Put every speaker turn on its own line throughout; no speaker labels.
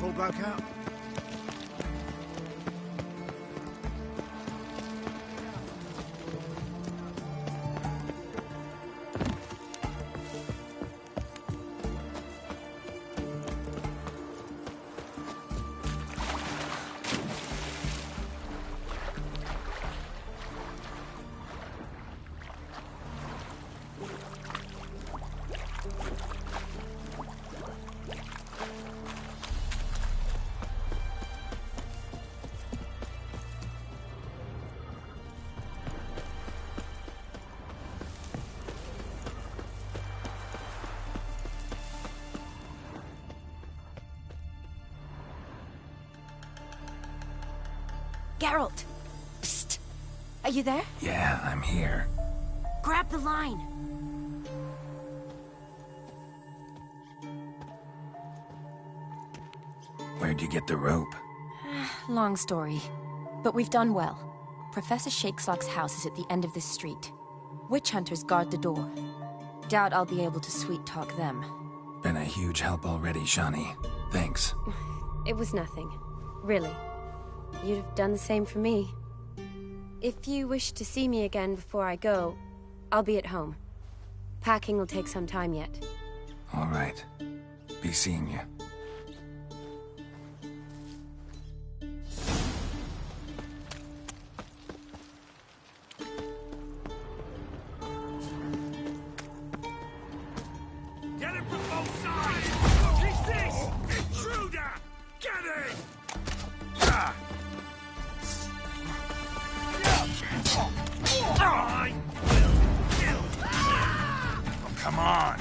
Pull back out.
Geralt! Psst! Are you there?
Yeah, I'm here.
Grab the line!
Where'd you get the rope?
Long story. But we've done well. Professor Shakeslock's house is at the end of this street. Witch hunters guard the door. Doubt I'll be able to sweet-talk them.
Been a huge help already, Shani. Thanks.
It was nothing. Really. You'd have done the same for me. If you wish to see me again before I go, I'll be at home. Packing will take some time yet.
All right. Be seeing you.
Get him from both sides! Who's this? Intruder! Get him! I will kill you! Oh, come on!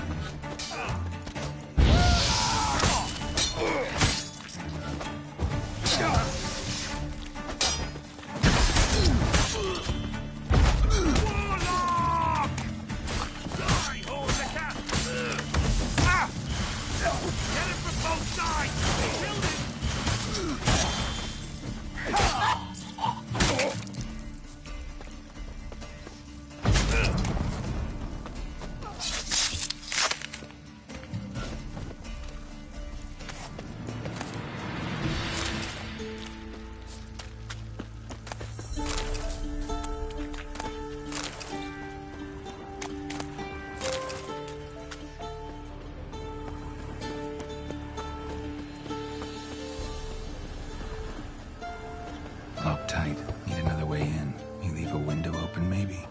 Warlock! Die, Horsecat! Get him from both sides! Kill him!
Lock tight. Need another way in. You leave a window open, maybe?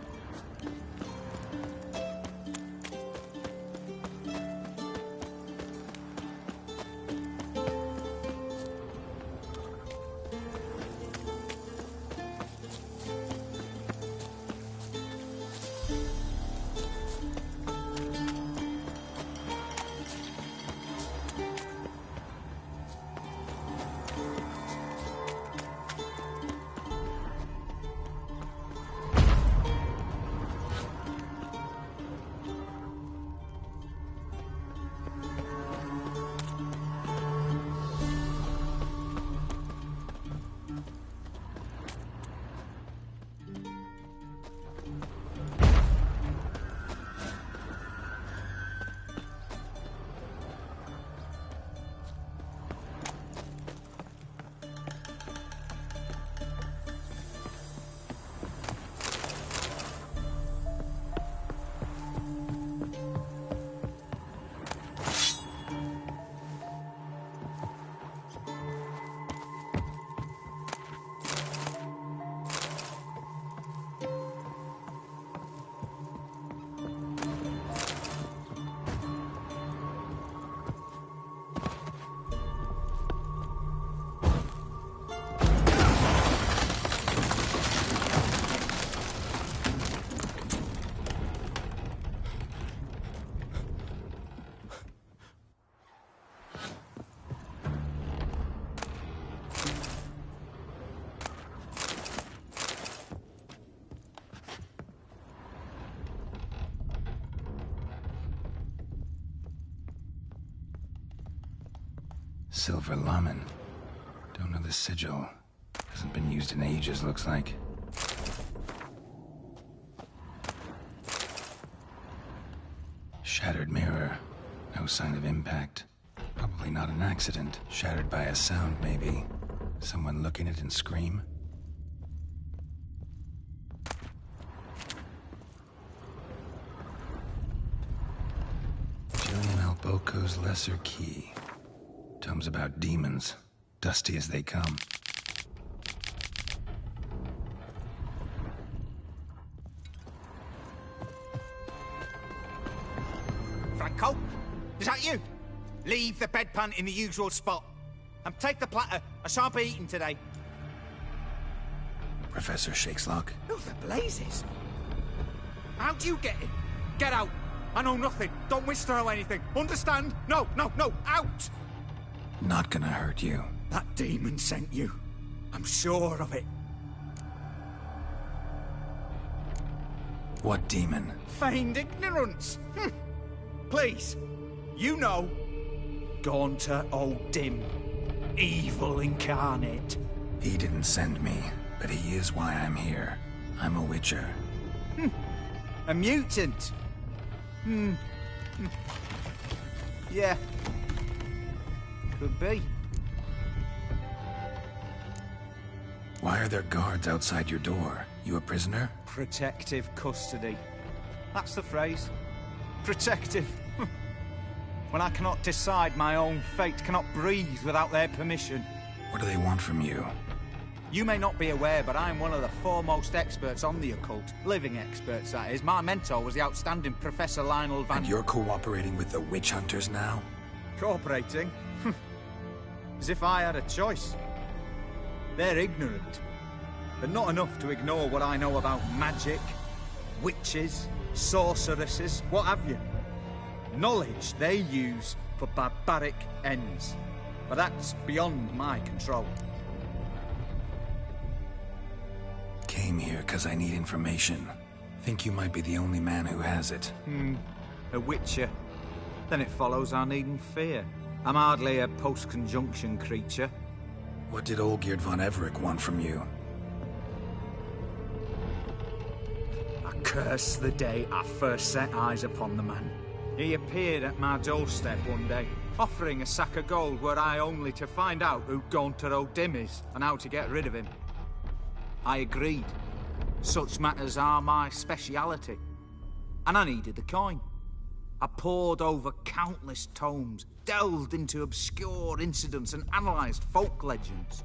Silver Laman. Don't know the sigil. Hasn't been used in ages, looks like. Shattered mirror. No sign of impact. Probably Probably not an accident. Shattered by a sound, maybe. Someone look in it and scream? Julian Alboco's Lesser Key. Tomes about demons. Dusty as they come.
Franco? Is that you? Leave the bedpan in the usual spot. And take the platter. I shan't be eating today.
Professor Shakeslock?
Who the blazes? How do you get in? Get out. I know nothing. Don't whisper or anything. Understand? No, no, no. Out!
Not gonna hurt you.
That demon sent you. I'm sure of it.
What demon?
Feigned ignorance. Please. You know. Gaunter O'Dim. Evil incarnate.
He didn't send me, but he is why I'm here. I'm a witcher.
A mutant. Yeah. Could be.
Why are there guards outside your door? You a prisoner?
Protective custody. That's the phrase. Protective. When I cannot decide my own fate, cannot breathe without their permission.
What do they want from you?
You may not be aware, but I'm one of the foremost experts on the occult. Living experts, that is. My mentor was the outstanding Professor Lionel Van...
And you're cooperating with the witch hunters now?
Cooperating? As if I had a choice. They're ignorant, but not enough to ignore what I know about magic, witches, sorceresses, what have you. Knowledge they use for barbaric ends. But that's beyond my control.
Came here because I need information. Think you might be the only man who has it.
A witcher. Then it follows I needn't fear. I'm hardly a post-conjunction creature.
What did Olgierd von Everec want from you?
I curse the day I first set eyes upon the man. He appeared at my doorstep one day, offering a sack of gold were I only to find out who Gaunter O'Dim is and how to get rid of him. I agreed. Such matters are my speciality. And I needed the coin. I pored over countless tomes, delved into obscure incidents and analysed folk legends.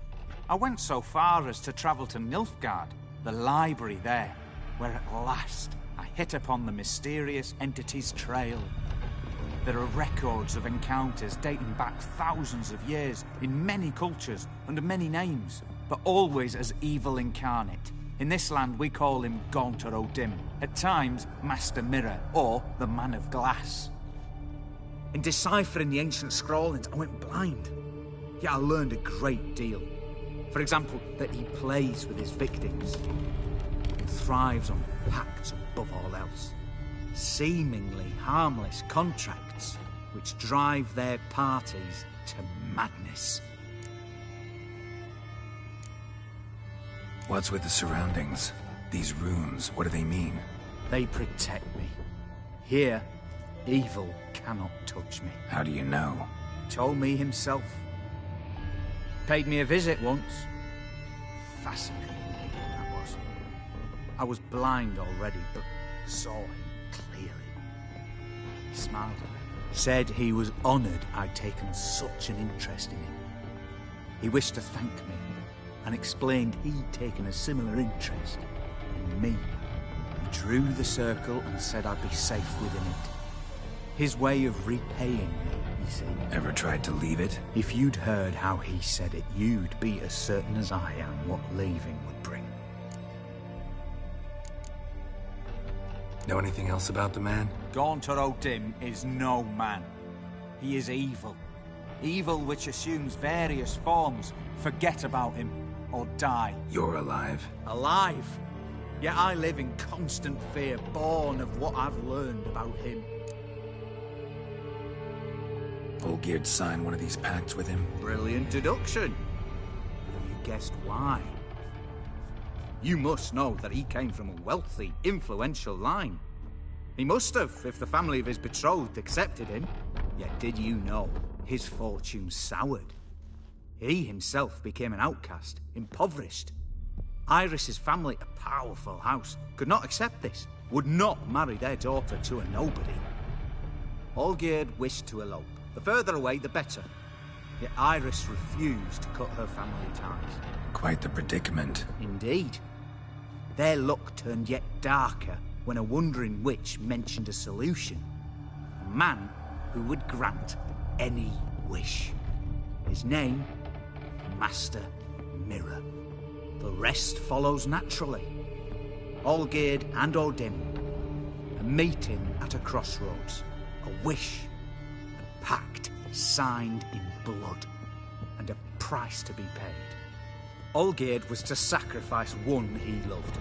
I went so far as to travel to Nilfgaard, the library there, where at last I hit upon the mysterious entity's trail. There are records of encounters dating back thousands of years in many cultures under many names, but always as evil incarnate. In this land we call him Gaunter O'Dim, at times Master Mirror or the Man of Glass. In deciphering the ancient scrawlings I went blind, yet I learned a great deal. For example, that he plays with his victims and thrives on pacts above all else. Seemingly harmless contracts which drive their parties to madness.
What's with the surroundings? These runes, what do they mean?
They protect me. Here, evil cannot touch me.
How do you know?
He told me himself. Paid me a visit once. Fascinating meeting that was. I was blind already, but saw him clearly. He smiled at me. Said he was honoured I'd taken such an interest in him. He wished to thank me, and explained he'd taken a similar interest in me. He drew the circle and said I'd be safe within it. His way of repaying me, you see.
Ever tried to leave it?
If you'd heard how he said it, you'd be as certain as I am what leaving would bring.
Know anything else about the man?
Gaunter O'Dim is no man. He is evil. Evil which assumes various forms. Forget about him, or die.
You're alive.
Alive? Yet I live in constant fear, born of what I've learned about him.
Olgierd signed one of these pacts with him?
Brilliant deduction. Have you guessed why? You must know that he came from a wealthy, influential line. He must have, if the family of his betrothed accepted him. Yet did you know his fortune soured. He himself became an outcast, impoverished. Iris's family, a powerful house, could not accept this, would not marry their daughter to a nobody. Olgierd wished to elope. The further away, the better. Yet Iris refused to cut her family ties.
Quite the predicament.
Indeed. Their luck turned yet darker when a wandering witch mentioned a solution. A man who would grant any wish. His name, Master Mirror. The rest follows naturally. Olgierd and O'Dim, a meeting at a crossroads, a wish, a pact signed in blood, and a price to be paid. Olgierd was to sacrifice one he loved.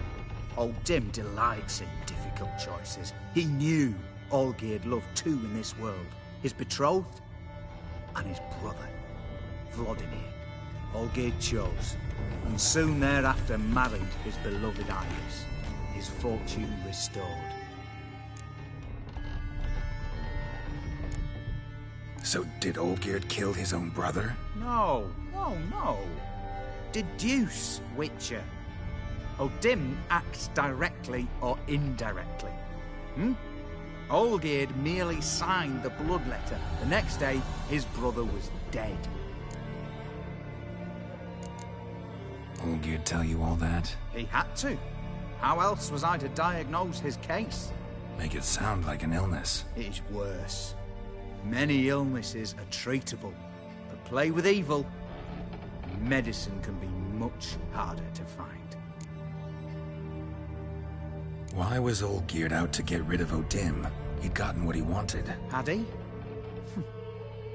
O'Dim delights in difficult choices. He knew Olgierd loved two in this world, his betrothed and his brother, Vladimir. Olgierd chose, and soon thereafter married his beloved Iris, his fortune restored.
So did Olgierd kill his own brother?
No. Deduce, Witcher. O'Dim acts directly or indirectly. Olgierd merely signed the blood letter. The next day, his brother was dead.
Olgierd tell you all that?
He had to. How else was I to diagnose his case?
Make it sound like an illness.
It is worse. Many illnesses are treatable, but play with evil, medicine can be much harder to find.
Why was Olgierd out to get rid of O'Dim? He'd gotten what he wanted.
Had he?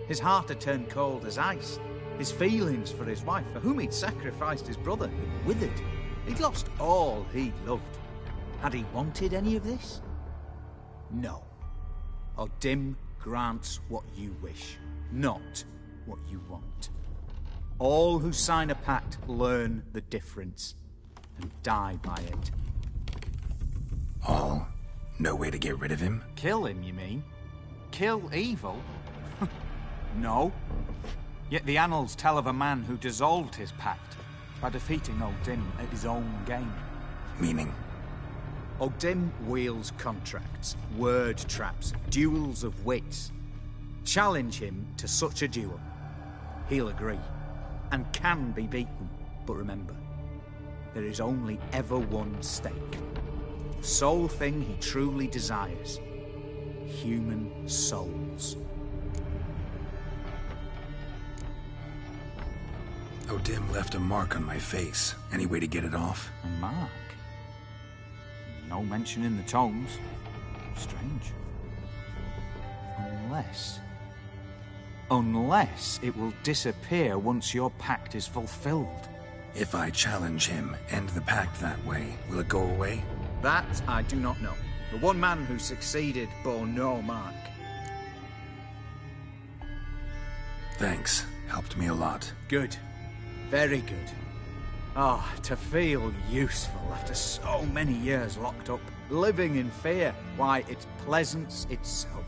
His heart had turned cold as ice. His feelings for his wife, for whom he'd sacrificed his brother, had withered. He'd lost all he loved. Had he wanted any of this? No. O'Dim grants what you wish, not what you want. All who sign a pact learn the difference and die by it.
All? No way to get rid of him?
Kill him, you mean? Kill evil? No. Yet the annals tell of a man who dissolved his pact by defeating O'Dim at his own game.
Meaning?
O'Dim wields contracts, word traps, duels of wits. Challenge him to such a duel. He'll agree, and can be beaten. But remember, there is only ever one stake. The sole thing he truly desires. Human souls.
O'Dim left a mark on my face. Any way to get it off?
A mark? No mention in the tomes. Strange. Unless it will disappear once your pact is fulfilled.
If I challenge him, end the pact that way, will it go away?
That I do not know. The one man who succeeded bore no mark.
Thanks. Helped me a lot.
Good. Very good. Ah, to feel useful after so many years locked up, living in fear. Why, it's pleasance itself.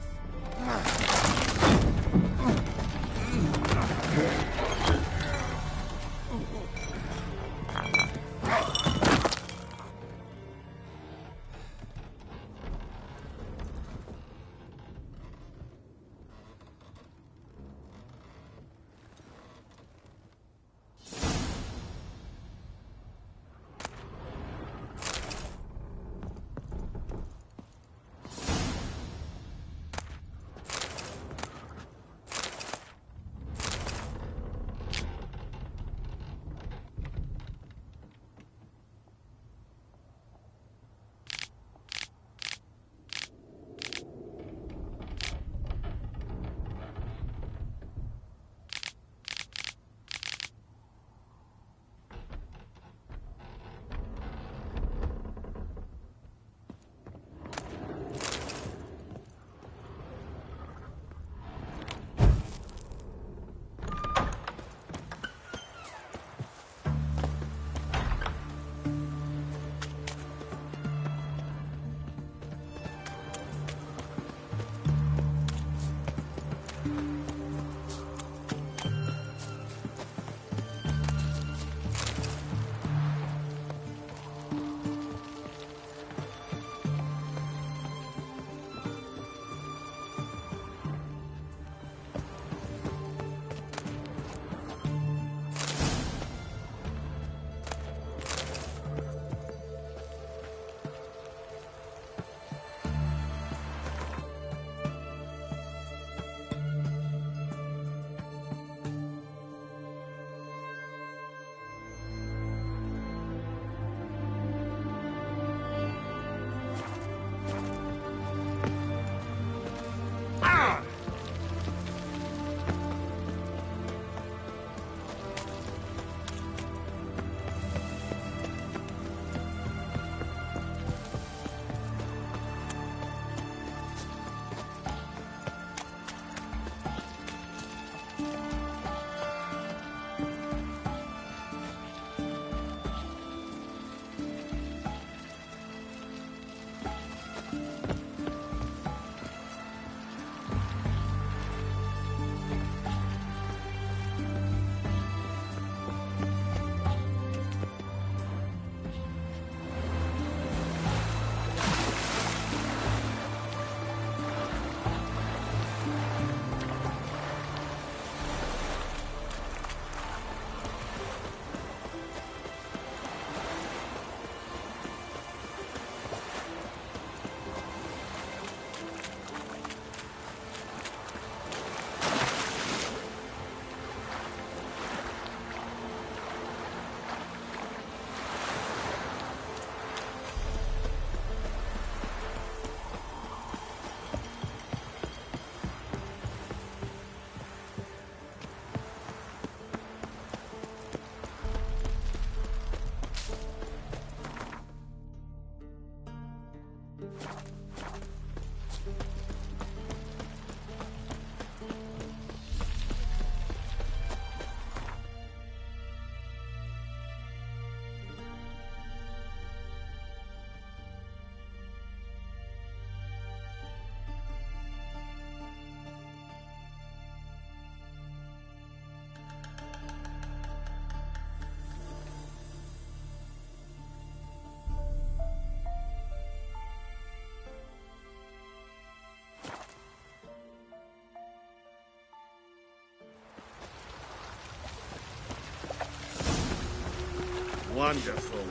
Wonderful.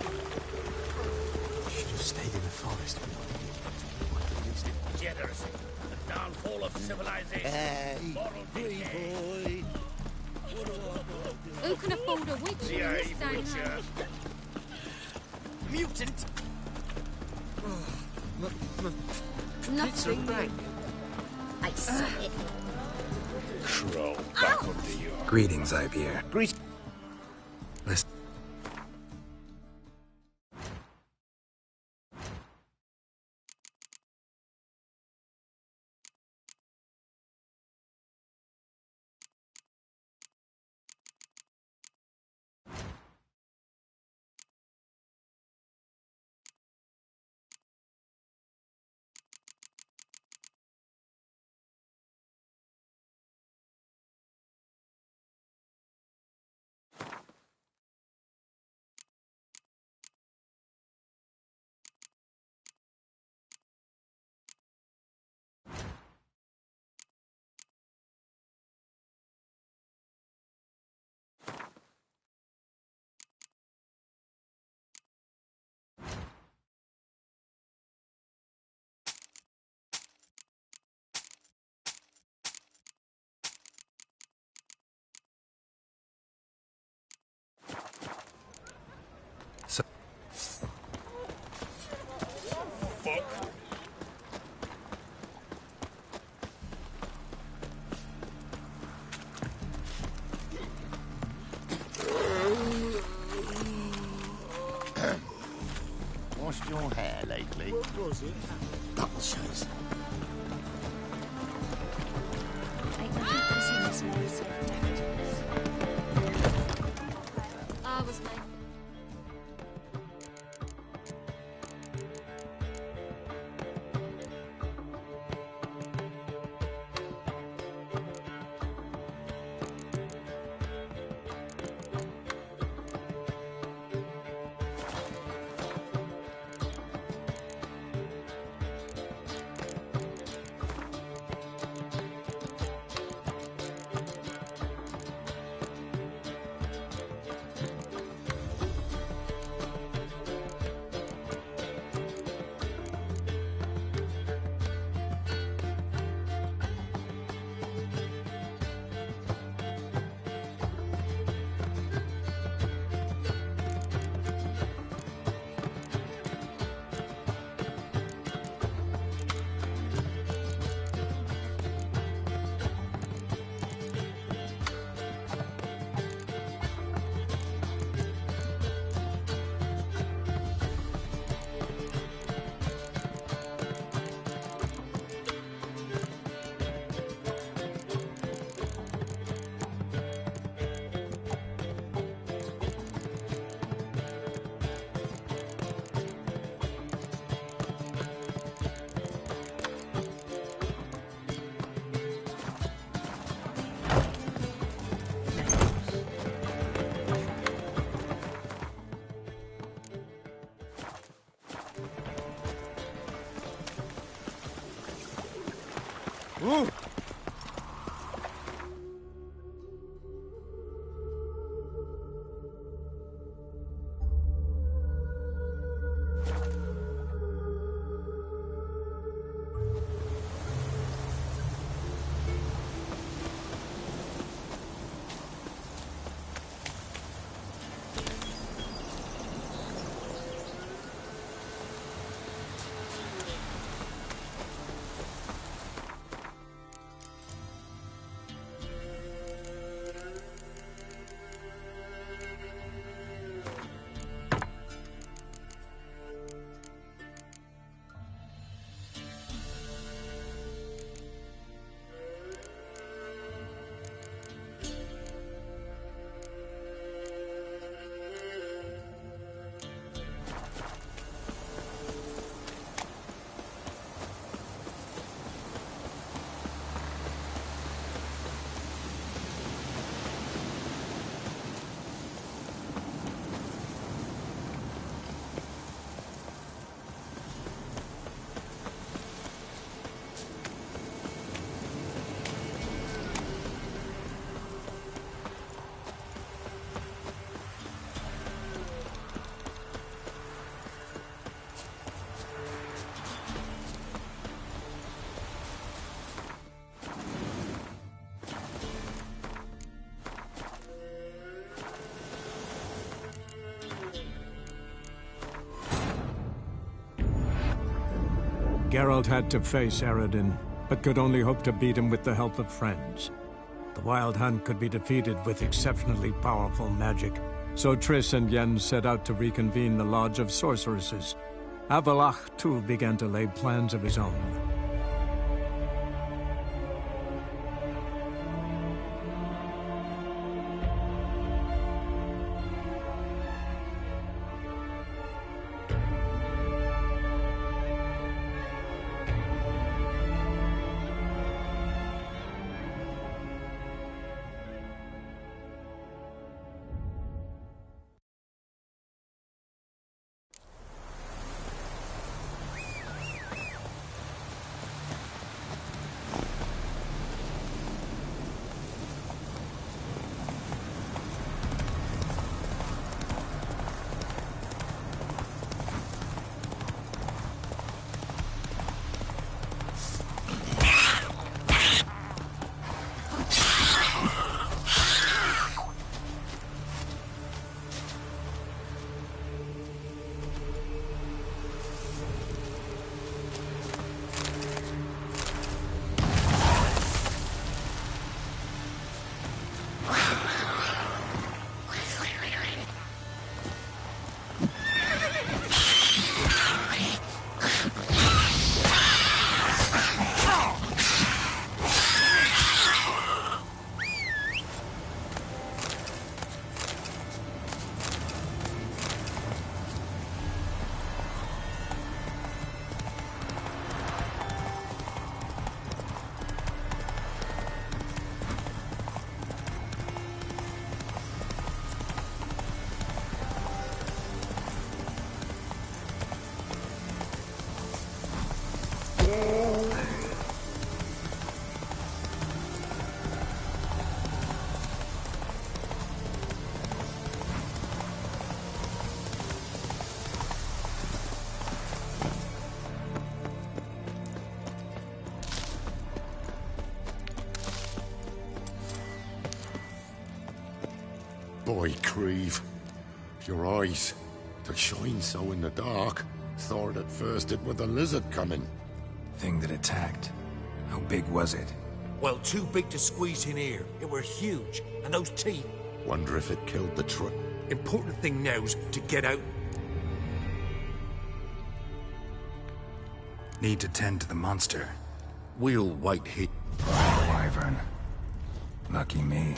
Should have stayed in the forest.
Degeneracy. The downfall of civilization. Moral decay.
Who can afford a witch in this day and age?
Mutant.
Nothing.
I saw it.
Crawl back under your...
Greetings, Ipier. Listen. So,
Fuck.
Washed your hair lately?
What was it?
Bubble shows.
I was late.
Geralt had to face Eredin, but could only hope to beat him with the help of friends. The Wild Hunt could be defeated with exceptionally powerful magic, so Triss and Yen set out to reconvene the Lodge of Sorceresses. Avallac'h, too, began to lay plans of his own.
Boy, Creve. Your eyes. They shine so in the dark. Thought at first it were the lizard coming.
Thing that attacked. How big was it?
Well, too big to squeeze in here. It were huge. And those teeth.
Wonder if it killed the truck.
Important thing now's to get out.
Need to tend to the monster.
We'll wait here.
Wyvern. Lucky me.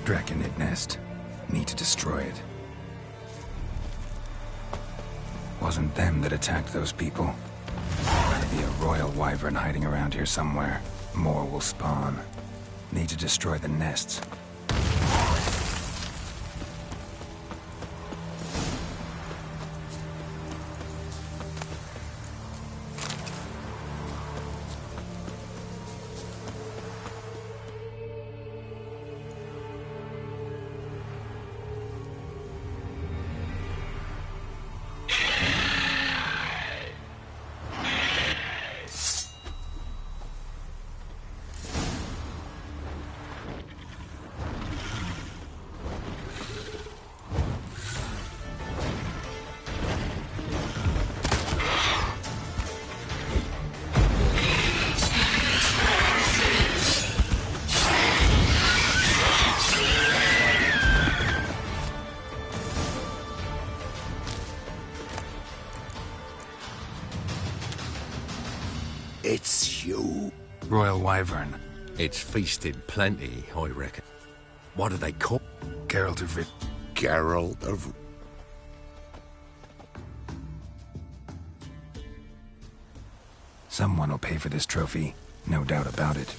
Draconid nest. Need to destroy it. Wasn't them that attacked those people. Gotta be a royal wyvern hiding around here somewhere. More will spawn. Need to destroy the nests. Royal Wyvern.
It's feasted plenty, I reckon. What do they call?
Geralt of Riv...
Geralt of...
Someone will pay for this trophy, no doubt about it.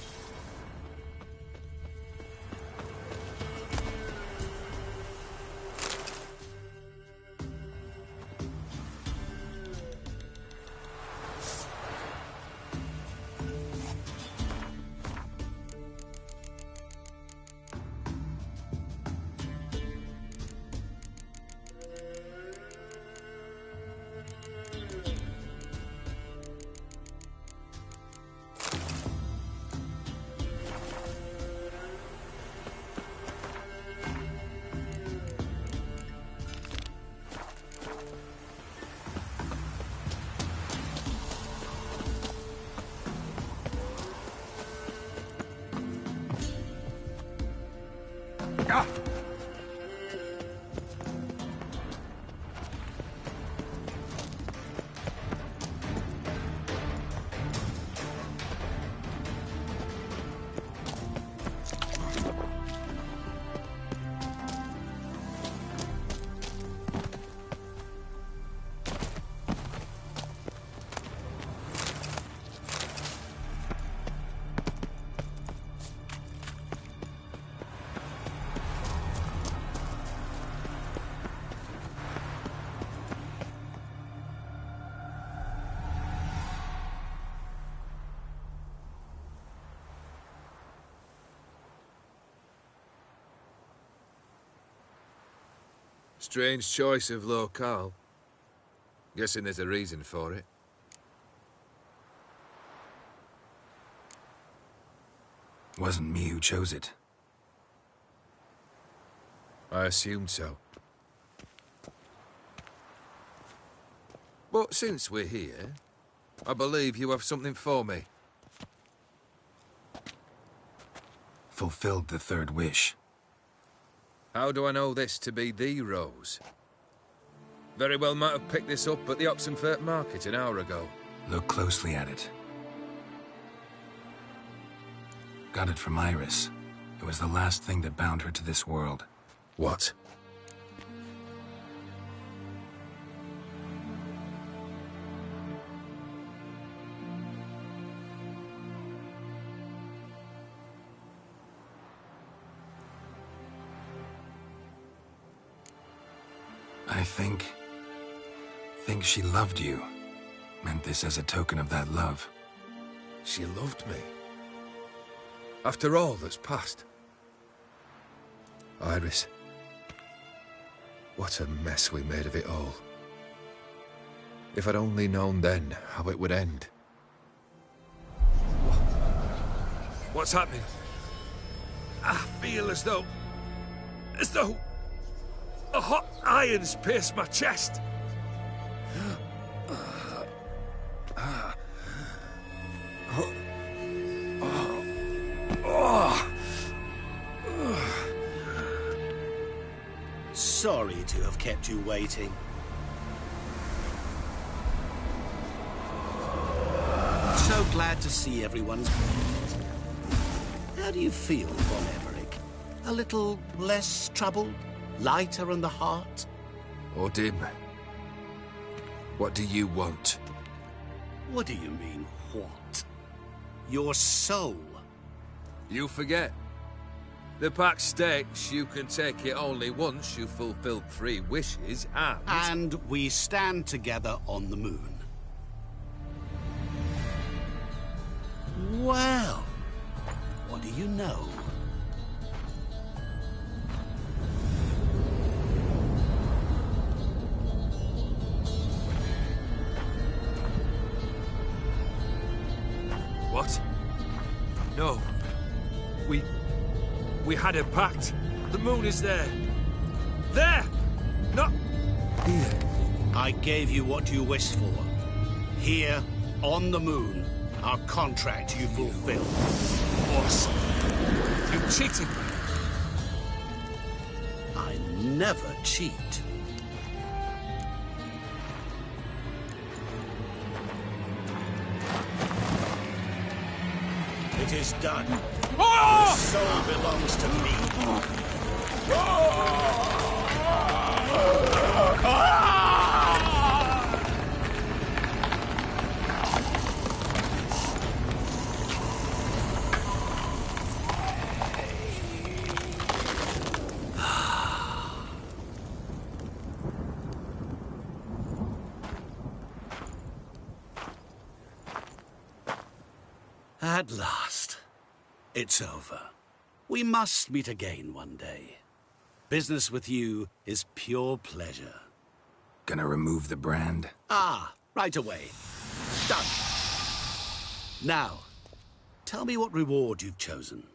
Strange choice of locale. Guessing there's a reason for it.
Wasn't me who chose it.
I assumed so. But since we're here, I believe you have something for me.
Fulfilled the third wish.
How do I know this to be the rose? Very well might have picked this up at the Oxenfurt market an hour ago.
Look closely at it. Got it from Iris. It was the last thing that bound her to this world.
What?
I think she loved you. Meant this as a token of that love.
She loved me. After all that's passed. Iris. What a mess we made of it all. If I'd only known then how it would end. What's happening? I feel as though a hot iron's pierced my chest.
Sorry to have kept you waiting. So glad to see everyone's... How do you feel, Von Everec? A little less troubled? Lighter in the heart?
Odim, what do you want?
What do you mean, what? Your soul.
You forget. The pact states you can take it only once you've fulfilled 3 wishes,
And we stand together on the moon. Well, what do you know?
What? No. We had a pact. The moon is there. There! Not here.
I gave you what you wished for. Here, on the moon, our contract you fulfilled.
Boss, you cheated me.
I never cheat. is done. The soul belongs to me. At last, it's over. We must meet again one day. Business with you is pure pleasure.
Gonna remove the brand?
Ah, right away. Done. Now, tell me what reward you've chosen.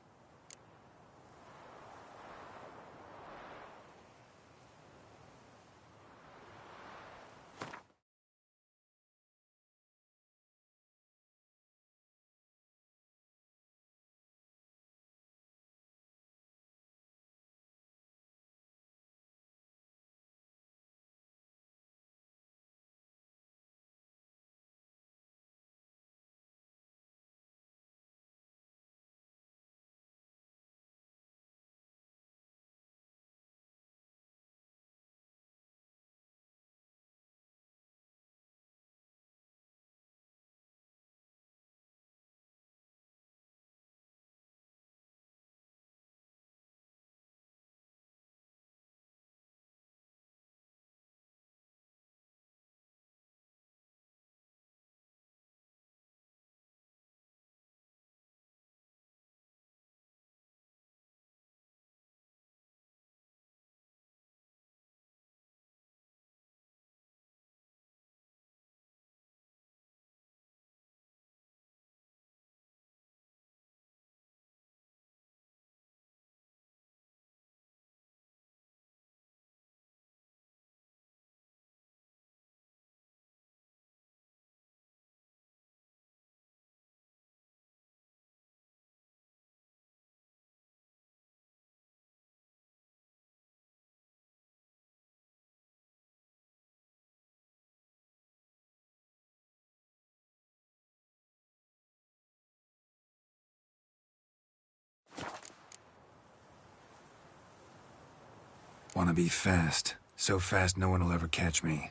Wanna be fast. So fast no one will ever catch me.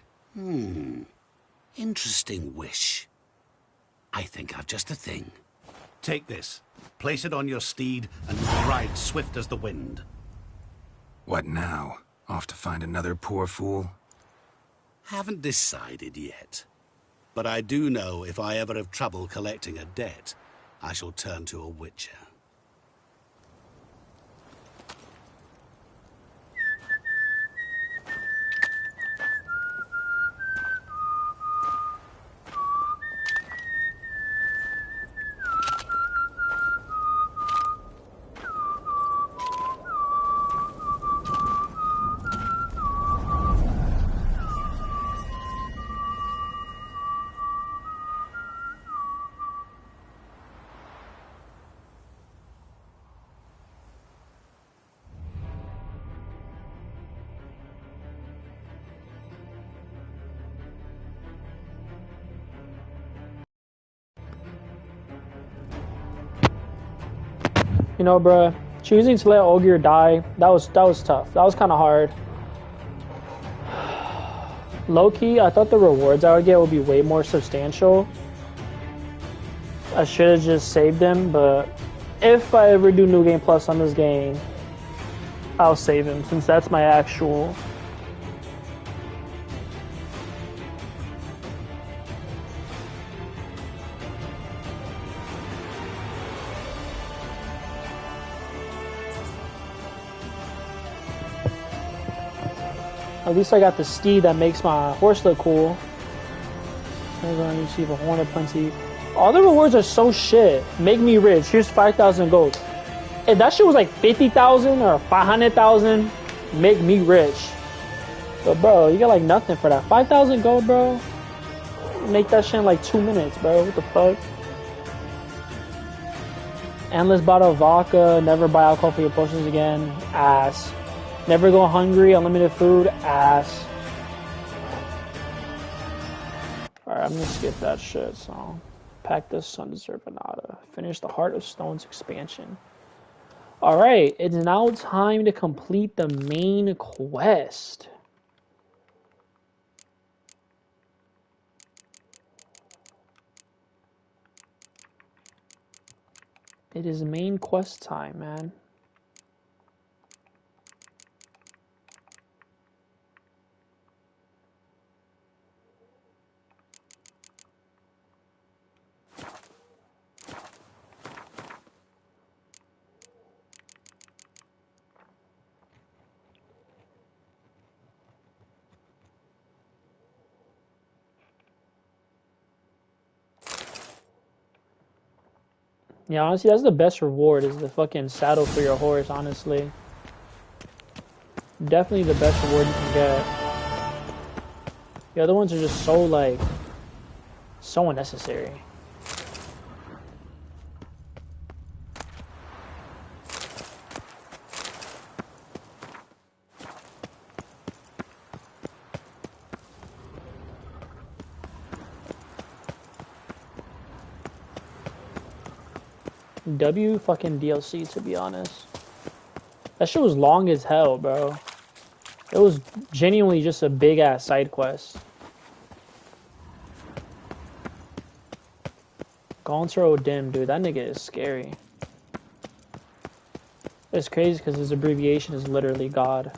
Interesting wish. I think I've just the thing. Take this. Place it on your steed and ride swift as the wind.
What now? Off to find another poor fool?
Haven't decided yet. But I do know if I ever have trouble collecting a debt, I shall turn to a witcher.
You know, bruh, choosing to let Ogier die, that was tough. That was kind of hard. Low-key, I thought the rewards I would get would be way more substantial. I should have just saved him, but if I ever do New Game Plus on this game, I'll save him, since that's my actual... At least I got the steed that makes my horse look cool. I'm going to receive a horn of plenty. All the rewards are so shit. Make me rich. Here's 5,000 gold. If that shit was like 50,000 or 500,000, make me rich. But bro, you got like nothing for that. 5,000 gold, bro. Make that shit in like 2 minutes, bro. What the fuck? Endless bottle of vodka. Never buy alcohol for your potions again. Ass. Never go hungry, unlimited food, ass. Alright, I'm gonna skip that shit, so. Pack the Sons of Renata. Finish the Heart of Stone's expansion. Alright, it's now time to complete the main quest. It is main quest time, man. Yeah, honestly, that's the best reward, is the fucking saddle for your horse, honestly. Definitely the best reward you can get. The other ones are just so, like, so unnecessary. W fucking DLC, to be honest. That shit was long as hell, bro. It was genuinely just a big ass side quest. Gonzalo Dim, dude, that nigga is scary. It's crazy because his abbreviation is literally God.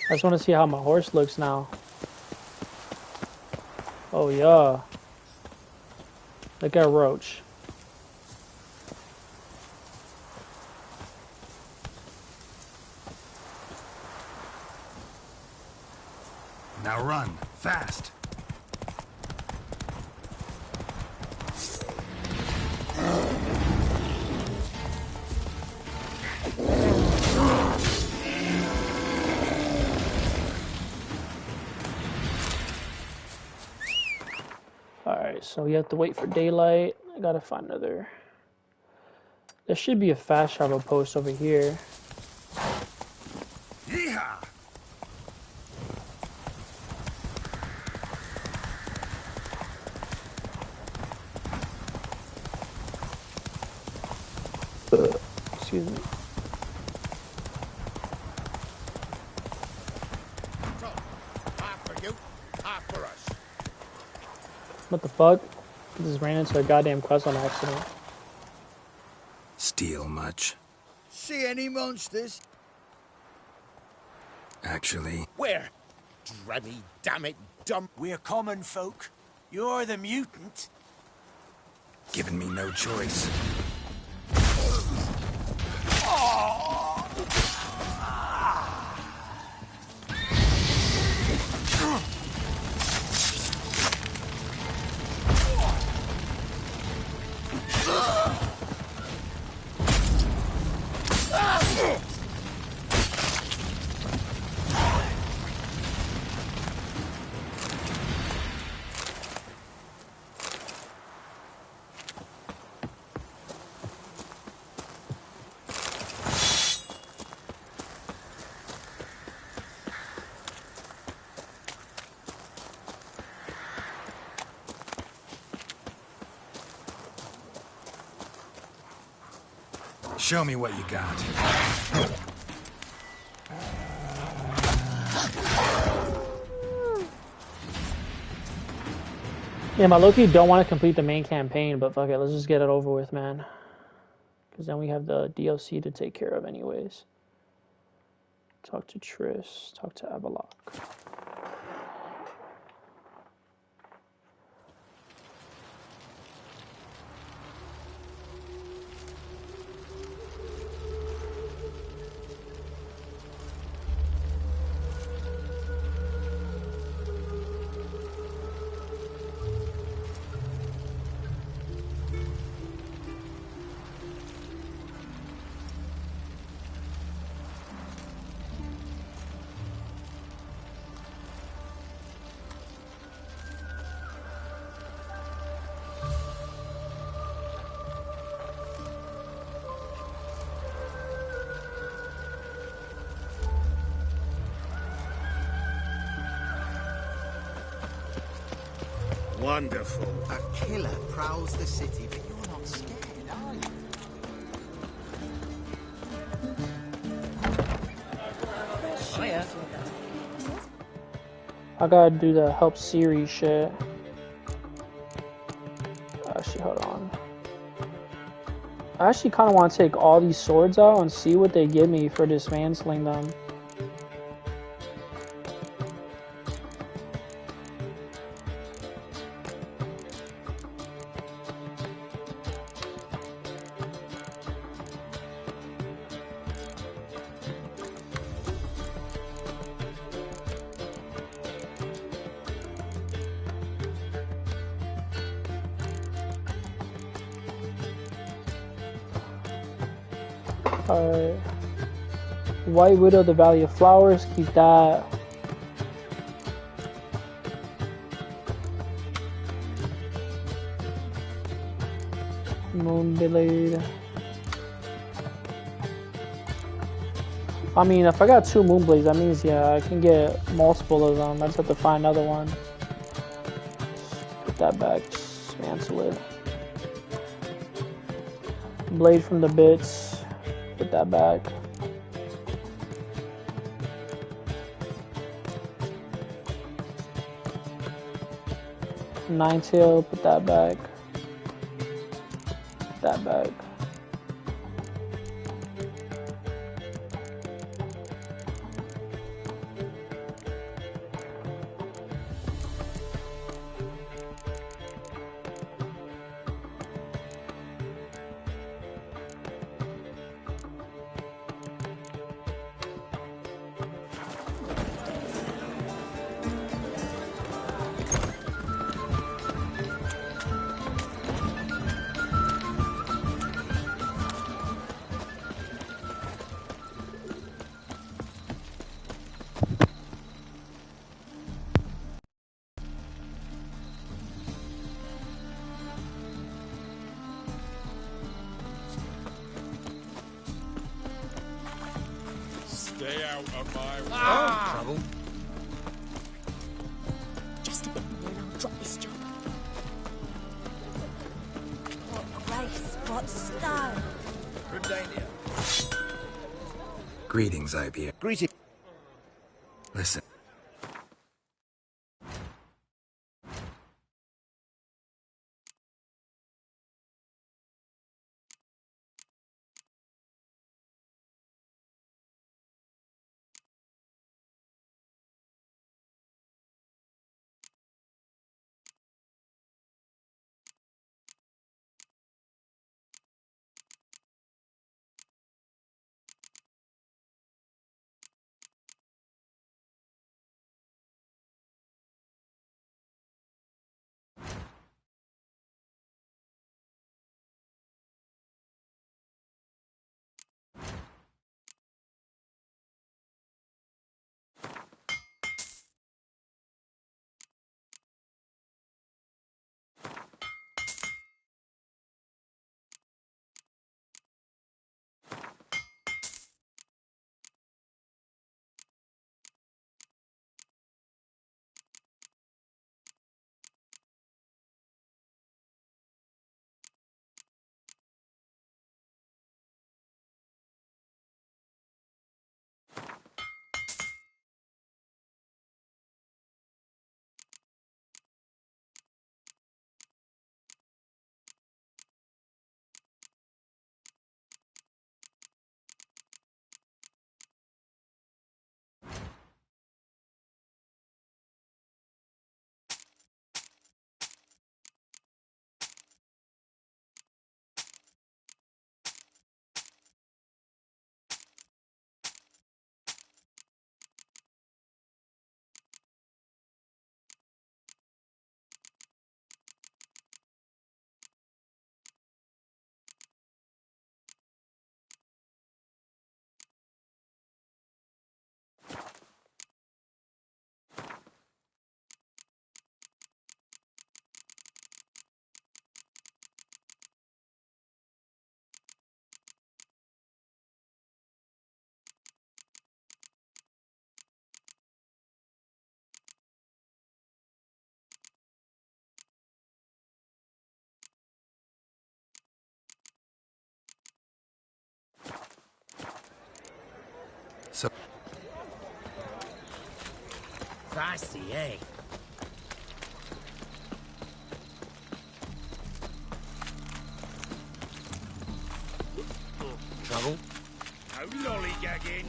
I just want to see how my horse looks now. Oh yeah. Look at Roach.
Now run, fast.
Alright, so we have to wait for daylight. I gotta find another. There should be a fast travel post over here.
Yeehaw!
Excuse me.
So, half for you, half for us.
What the fuck? I just ran into a goddamn quest on accident.
Steal much?
See any monsters?
Actually,
Where? Dremmy, damn it, dumb.
We're common folk. You're the mutant.
given me no choice. Show me what you got.
Yeah, my Loki don't want to complete the main campaign, but fuck it, let's just get it over with, man. Because then we have the DLC to take care of anyways. Talk to Triss, talk to Avallac'h.
Wonderful.
A killer prowls the city, but you're not scared, are you?
I gotta do the help Siri shit. Actually, hold on. I actually kind of want to take all these swords out and see what they give me for dismantling them. Alright. White Widow, the Valley of Flowers, keep that. Moonblade. I mean, if I got 2 Moonblades, that means, yeah, I can get multiple of them. I just have to find another one. Put that back, dismantle it. Blade from the bits. Put that back. Ninetail, put that back. Put that back.
Stay out of my way.
Trouble?
Just a bit more and I'll drop this job. What grace, what style.
Redania.
Greetings, IBM.
Greetings.
Listen.
Feisty, eh?
Trouble?
No lollygagging.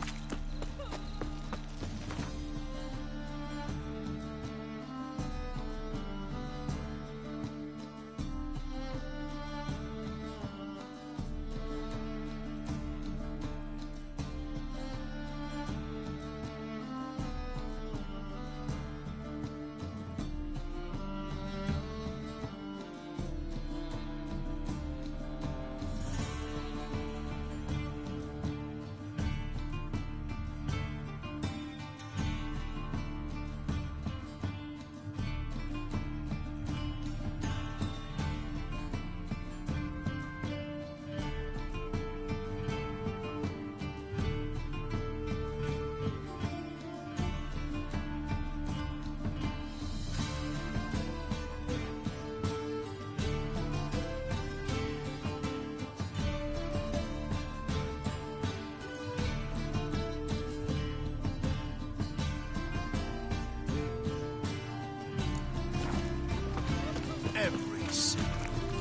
Every single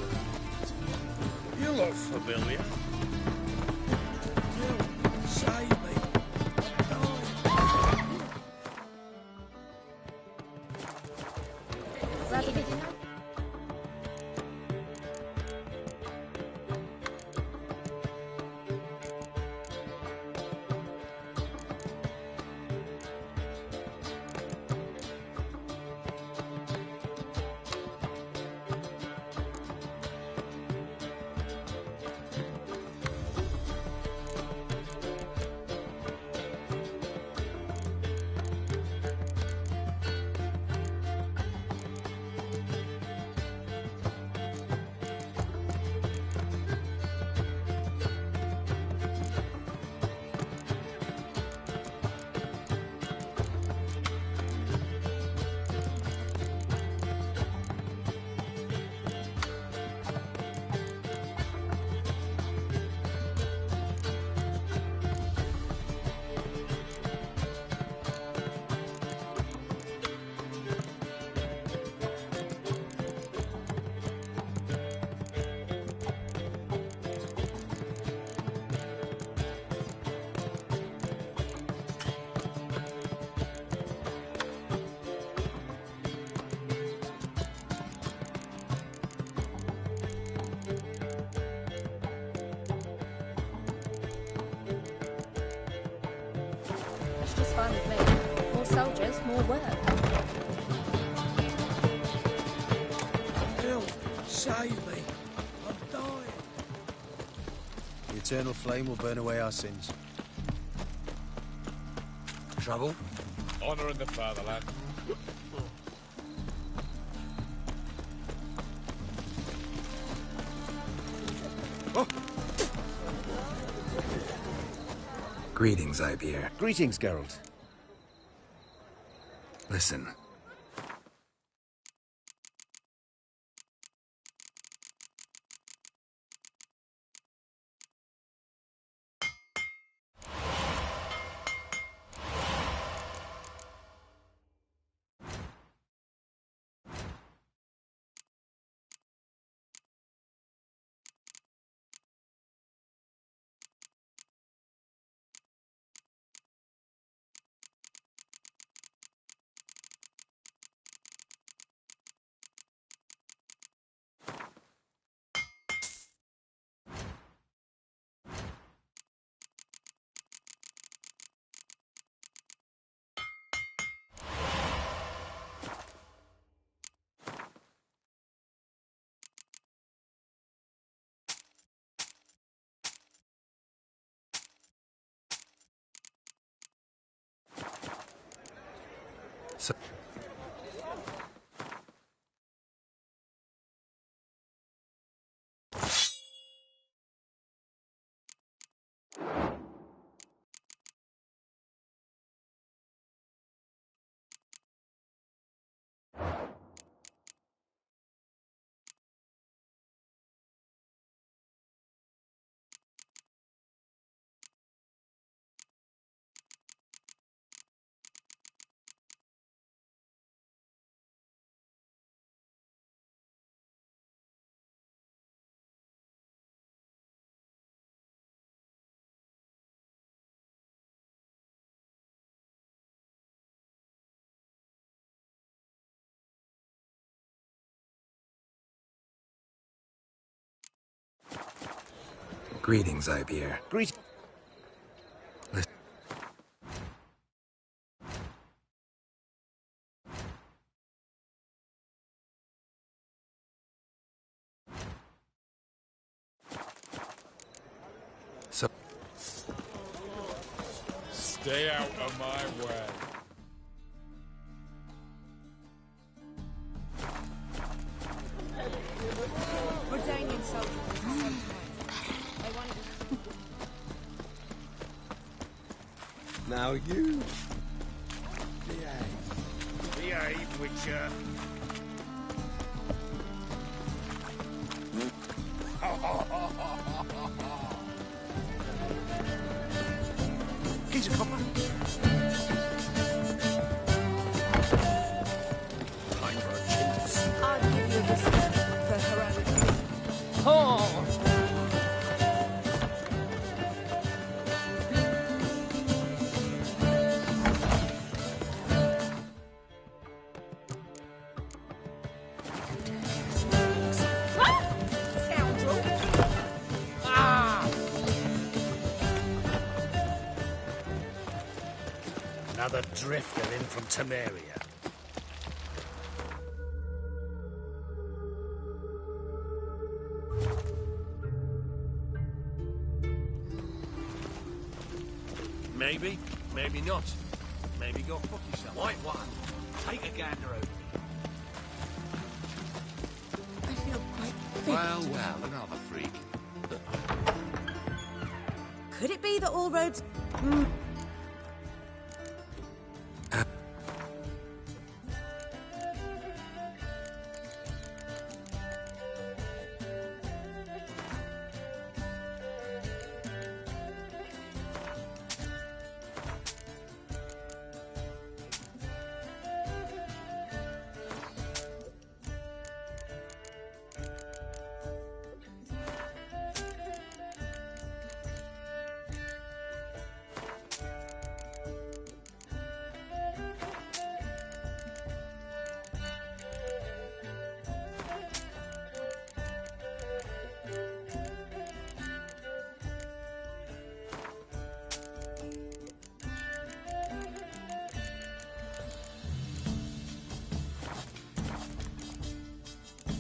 word. You look familiar. You save me.
Just fine with me. More soldiers, more work.
Help! Save me. I'm dying.
The eternal flame will burn away our sins.
Trouble?
Honor in the fatherland.
Greetings, Ibeer.
Greetings, Geralt.
Listen, Greetings, Ibeer.
Greetings.
So,
Stay out of my way.
Redanian soldiers. They want
Now you.
Behave, Witcher.
Geezer, come back. Time for a change.
I'll give you this for heroic.
Oh!
Scoundrel.
Another drifter in from Temeria. Maybe, maybe not. Maybe go fuck yourself. White one. Take a gander over.
I feel quite fit.
Well, another freak.
Could it be that all roads...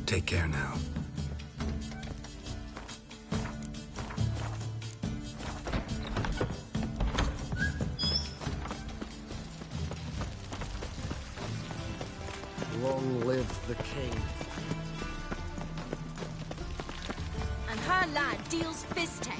take care now.
Long live the king.
And her lad deals fist take.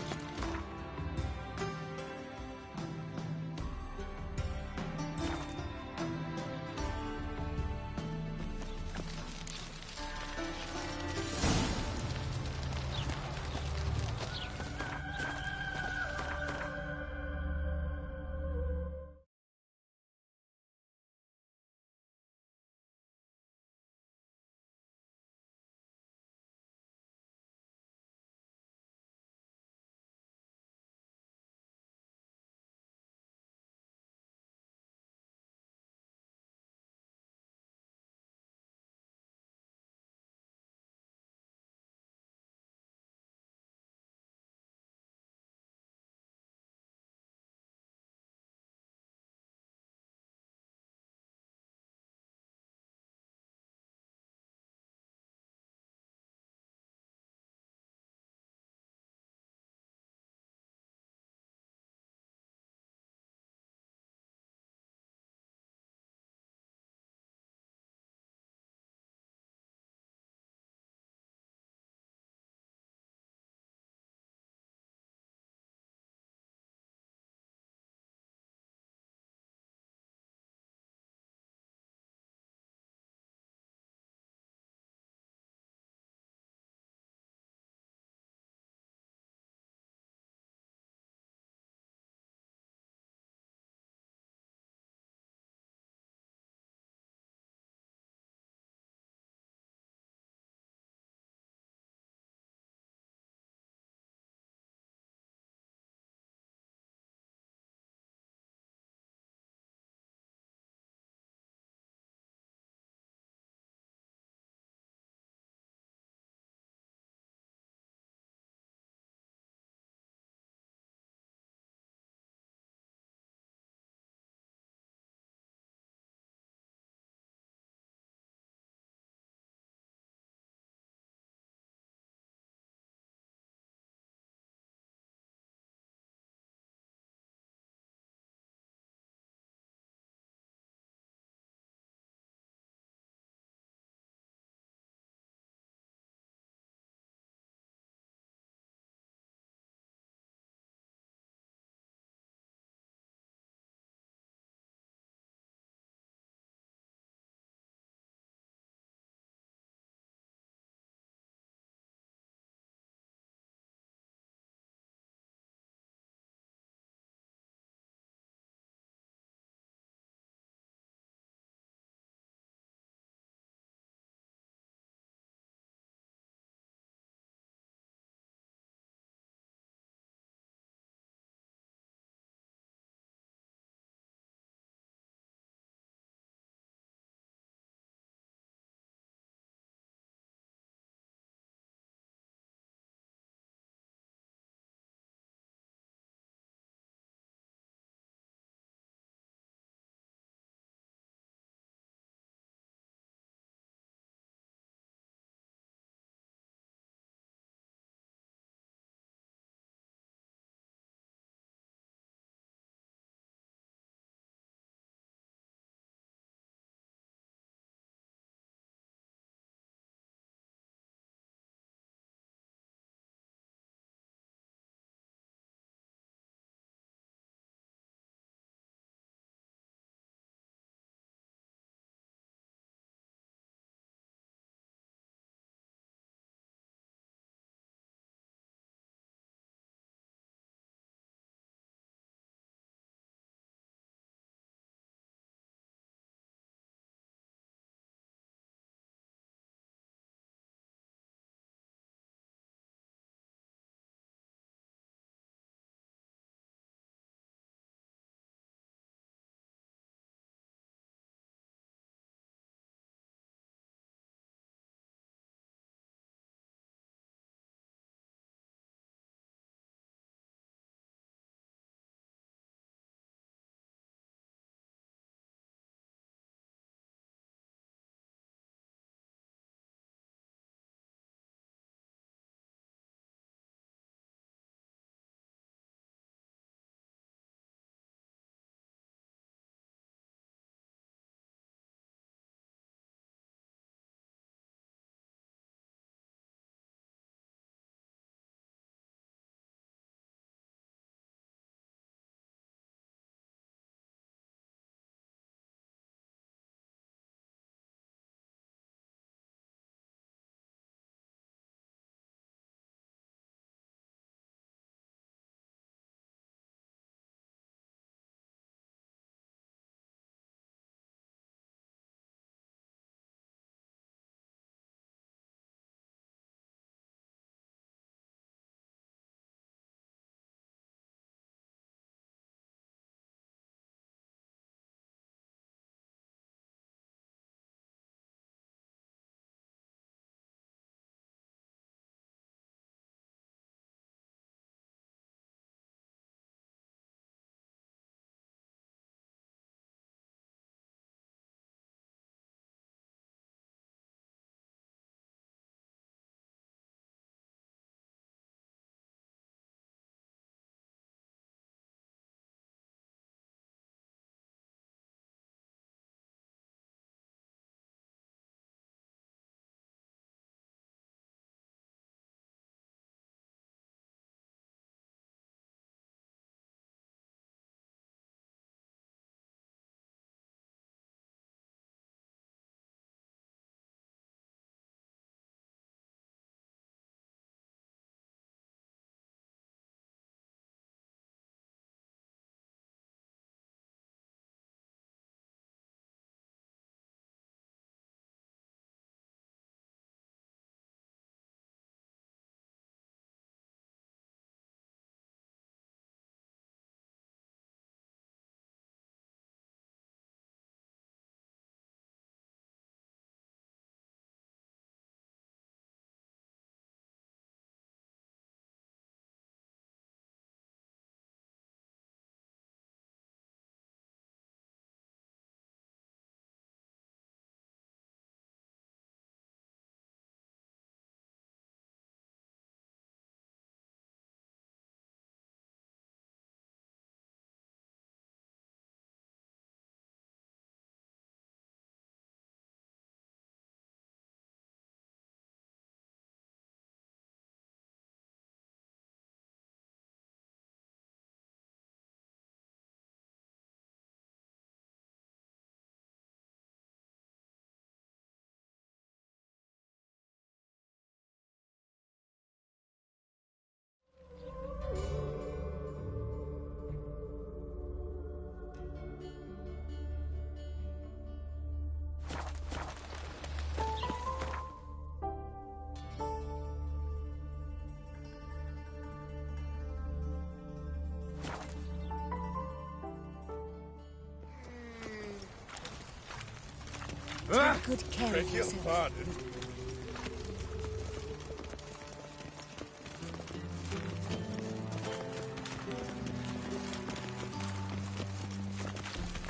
Ah,
good care
beg
of
your
yourself.
pardon.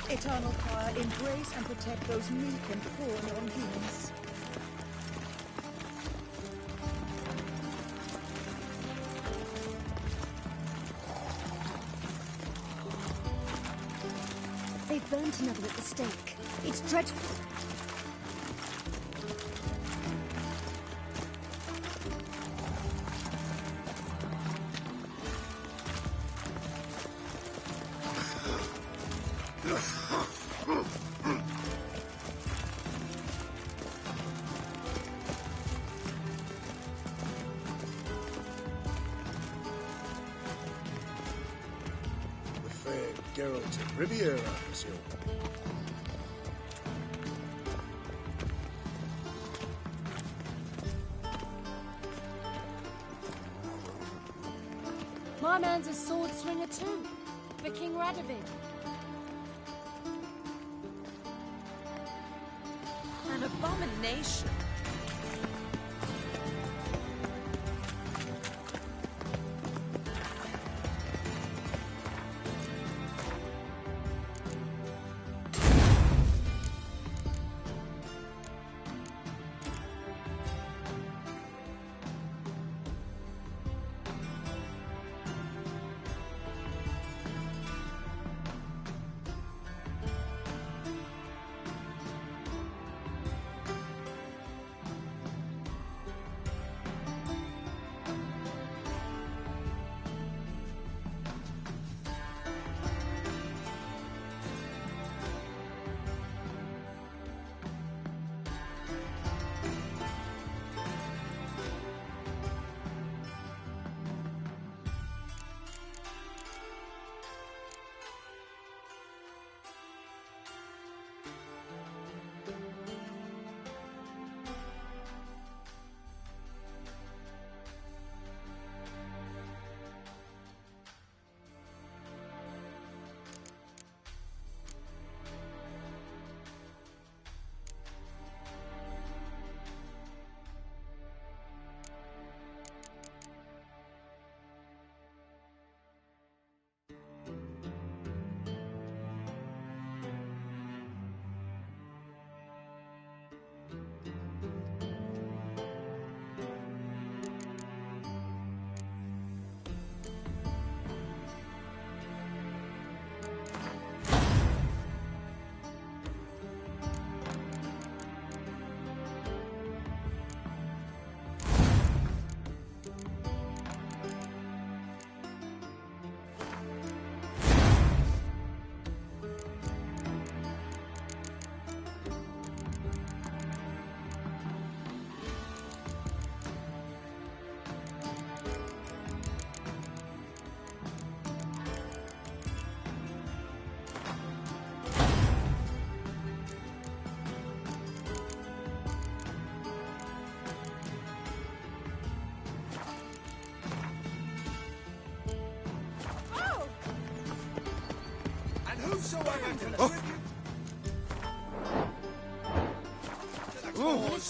Eternal fire, embrace and protect those meek and poor non-humans.
They've burnt another at the stake. It's dreadful.
The fair Geralt of Riviera, I presume.
My man's a sword swinger too, for King Radovid.
An abomination.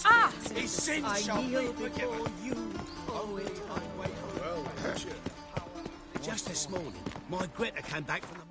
Ah!
His sin
I
shall be
kneel
forgiven.
before you.
Just this morning, my Greta came back from the...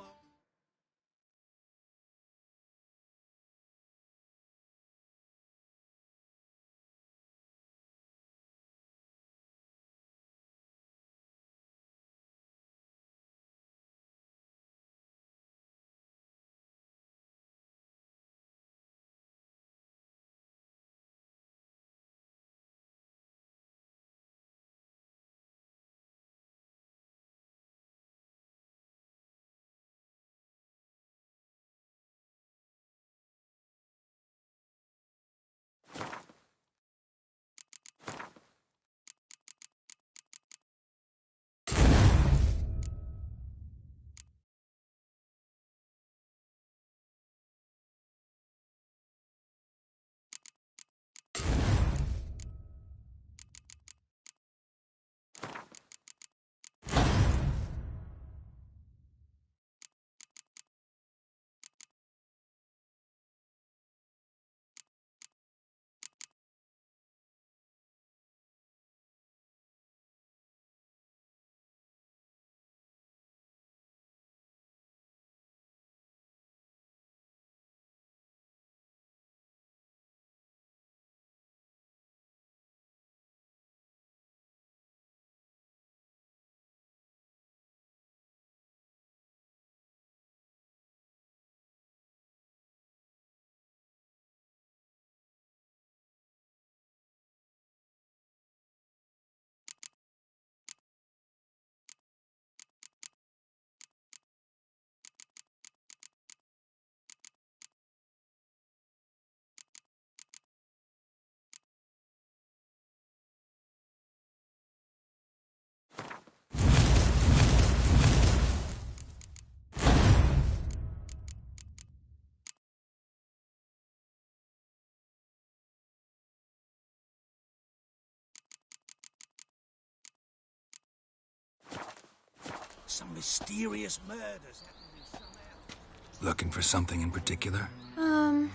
some mysterious murders happening somewhere.
Looking for something in particular?
A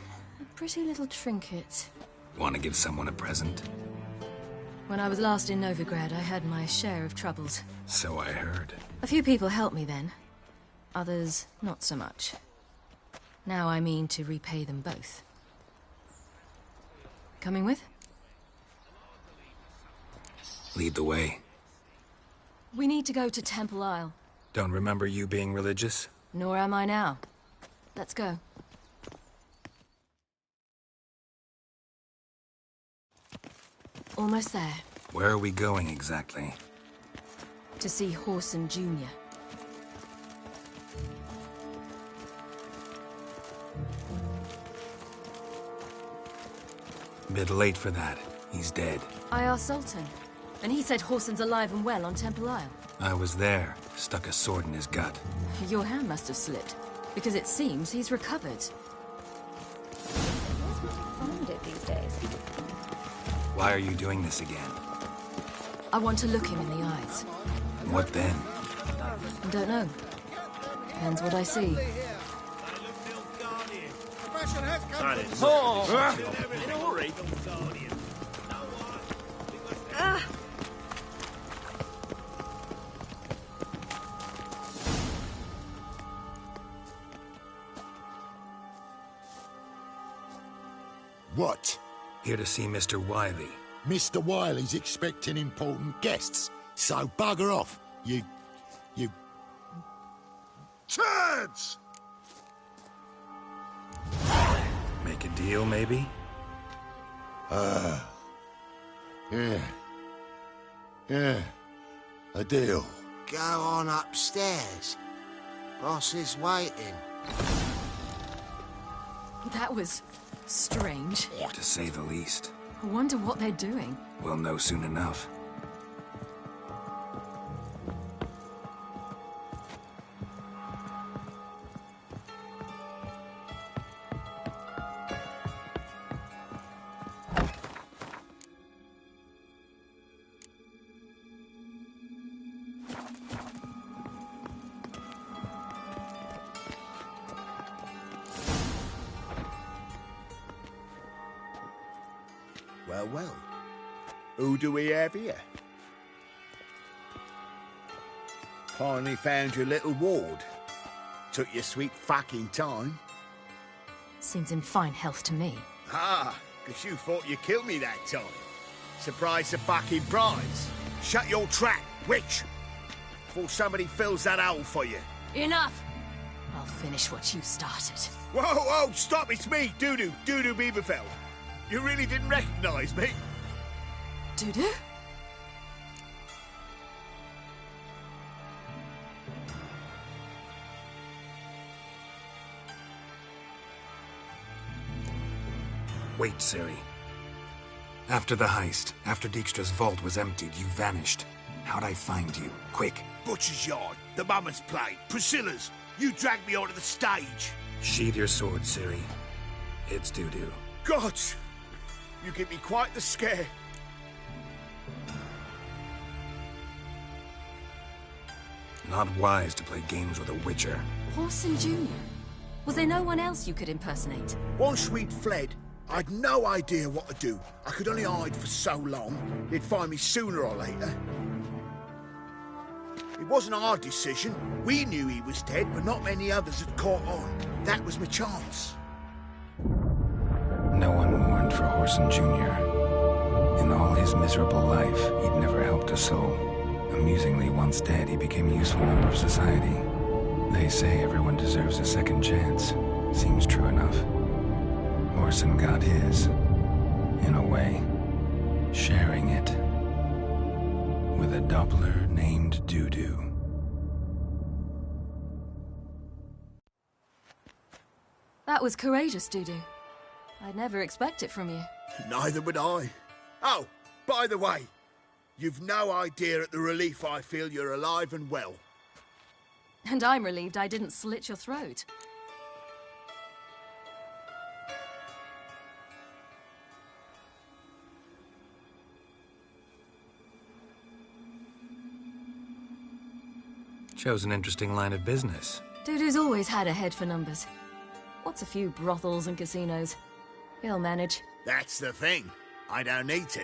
pretty little trinket.
Want to give someone a present?
When I was last in Novigrad, I had my share of troubles.
So I heard.
A few people helped me then. Others, not so much. Now I mean to repay them both. Coming with?
Lead the way.
We need to go to Temple Isle.
Don't remember you being religious?
Nor am I now. Let's go. Almost there.
Where are we going exactly?
To see Whoreson Jr.
Bit late for that. He's dead.
I asked Sultan, and he said Whoreson's alive and well on Temple Isle.
I was there. Stuck a sword in his gut.
Your hand must have slipped, because it seems he's recovered.
Find it these days.
Why are you doing this again?
I want to look him in the eyes.
What then?
Don't know. Depends what I see.
What?
Here to see Mr. Wiley.
Mr. Wiley's expecting important guests, so bugger off, you... turds!
Make a deal, maybe?
Yeah, a deal.
Go on upstairs. Boss is waiting.
That was strange.
To say the least.
I wonder what they're doing.
We'll know soon enough.
Well. Who do we have here? Finally found your little ward. Took your sweet fucking time.
Seems in fine health to me.
Ah, 'cause you thought you killed me that time. Surprise the fucking prize. Shut your trap, witch! Before somebody fills that hole for you.
Enough! I'll finish what you started.
Whoa, stop, it's me, Dudu Bieberfeld. You really didn't recognize me?
Dudu?
Wait, Ciri. After the heist, after Dijkstra's vault was emptied, you vanished. How'd I find you? Quick.
Butcher's Yard, the Mama's Plate, Priscilla's. You dragged me onto the stage.
Sheathe your sword, Ciri. It's Dudu.
God! You give me quite the scare.
Not wise to play games with a witcher.
Whoreson Jr. Was there no one else you could impersonate?
Once we'd fled, I'd no idea what to do. I could only hide for so long. They'd find me sooner or later. It wasn't our decision. We knew he was dead, but not many others had caught on. That was my chance.
No one mourned for Whoreson Jr. In all his miserable life, he'd never helped a soul. Amusingly, once dead, he became a useful member of society. They say everyone deserves a second chance. Seems true enough. Whoreson got his, in a way, sharing it with a Doppler named Dudu.
That was courageous, Dudu. I'd never expect it from you.
Neither would I. Oh, by the way, you've no idea at the relief I feel you're alive and well.
And I'm relieved I didn't slit your throat.
Chose an interesting line of business.
Dudu's always had a head for numbers. What's a few brothels and casinos? He'll manage.
That's the thing. I don't need to.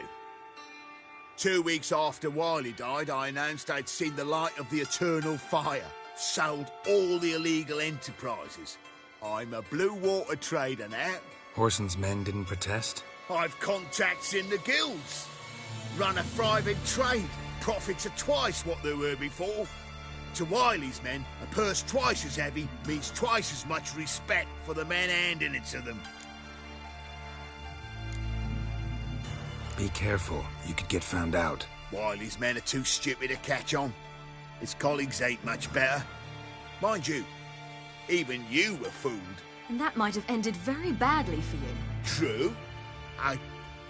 2 weeks after Wiley died, I announced I'd seen the light of the eternal fire. Sold all the illegal enterprises. I'm a blue water trader now.
Horson's men didn't protest?
I've contacts in the guilds. Run a thriving trade. Profits are twice what they were before. To Wiley's men, a purse twice as heavy means twice as much respect for the men handing it to them.
Be careful. You could get found out.
Wiley's men are too stupid to catch on. His colleagues ain't much better. Mind you, even you were fooled.
And that might have ended very badly for you.
True. I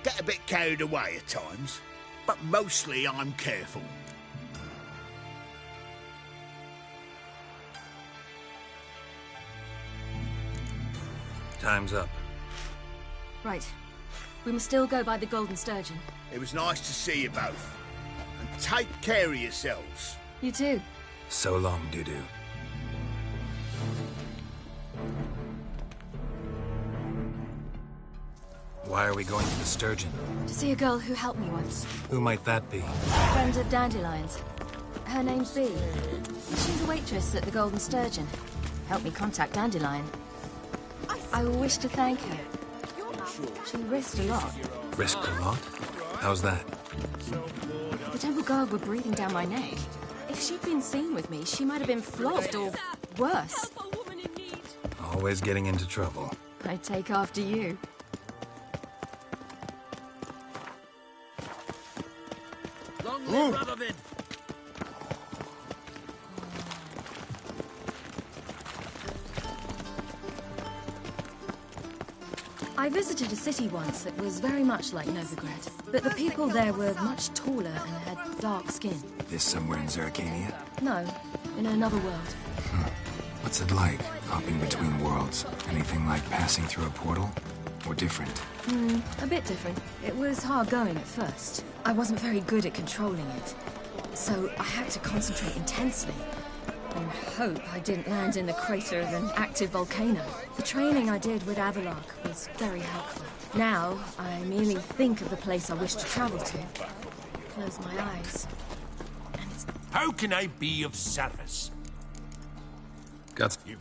get a bit carried away at times, but mostly I'm careful.
Time's up.
Right. We must still go by the Golden Sturgeon.
It was nice to see you both. And take care of yourselves.
You too.
So long, Dudu. Why are we going to the Sturgeon?
To see a girl who helped me once.
Who might that be?
Friend of Dandelion's. Her name's Bee. She's a waitress at the Golden Sturgeon. Helped me contact Dandelion. I wish to thank her. She risked a lot.
Risked a lot? How's that?
The temple guard were breathing down my neck. If she'd been seen with me, she might have been flogged or worse.
Always getting into trouble.
I take after you.
Long live Radovid!
I visited a city once that was very much like Novigrad, but the people there were much taller and had dark skin.
This somewhere in Zeracania?
No, in another world.
What's it like, hopping between worlds? Anything like passing through a portal? Or different?
A bit different. It was hard going at first. I wasn't very good at controlling it, so I had to concentrate intensely. And hope I didn't land in the crater of an active volcano. The training I did with Avallac'h was very helpful. Now, I merely think of the place I wish to travel to. Close my eyes. And it's...
How can I be of service?
Got
you.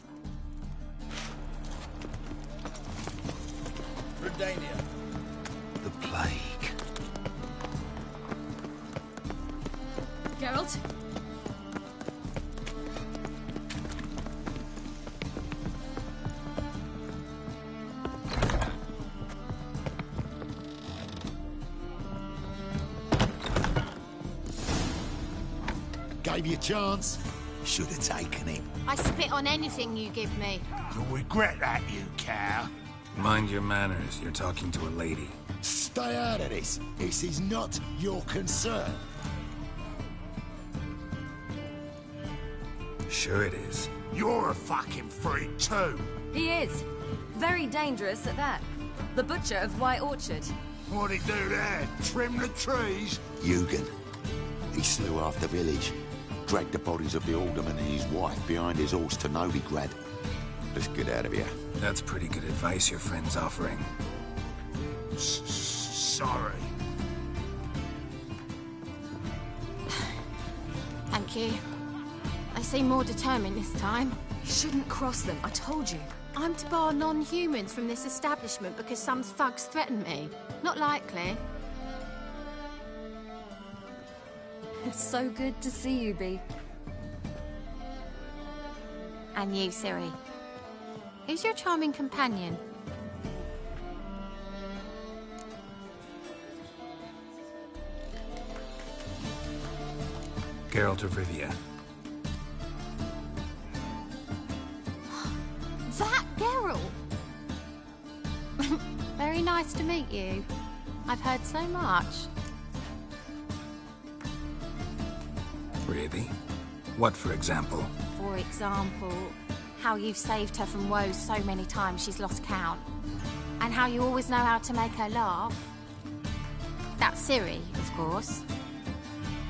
Redania.
the plague.
Geralt?
Gave you a chance.
Should have taken it.
I spit on anything you give me.
You'll regret that, you cow.
Mind your manners. You're talking to a lady.
Stay out of this. This is not your concern.
Sure it is.
You're a fucking freak too.
He is. Very dangerous at that. The butcher of White Orchard.
What'd he do there? Trim the trees?
Eugen. He slew half the village. Dragged the bodies of the alderman and his wife behind his horse to Novigrad. Let's get out of here.
That's pretty good advice your friend's offering.
Sorry.
Thank you. They seem more determined this time.
You shouldn't cross them, I told you.
I'm to bar non-humans from this establishment because some thugs threaten me. Not likely.
It's so good to see you, Bee.
And you, Ciri. Who's your charming companion?
Geralt of Rivia.
That Geralt! Very nice to meet you. I've heard so much.
Really? What, for example?
For example, how you've saved her from woes so many times she's lost count. And how you always know how to make her laugh. That's Ciri, of course.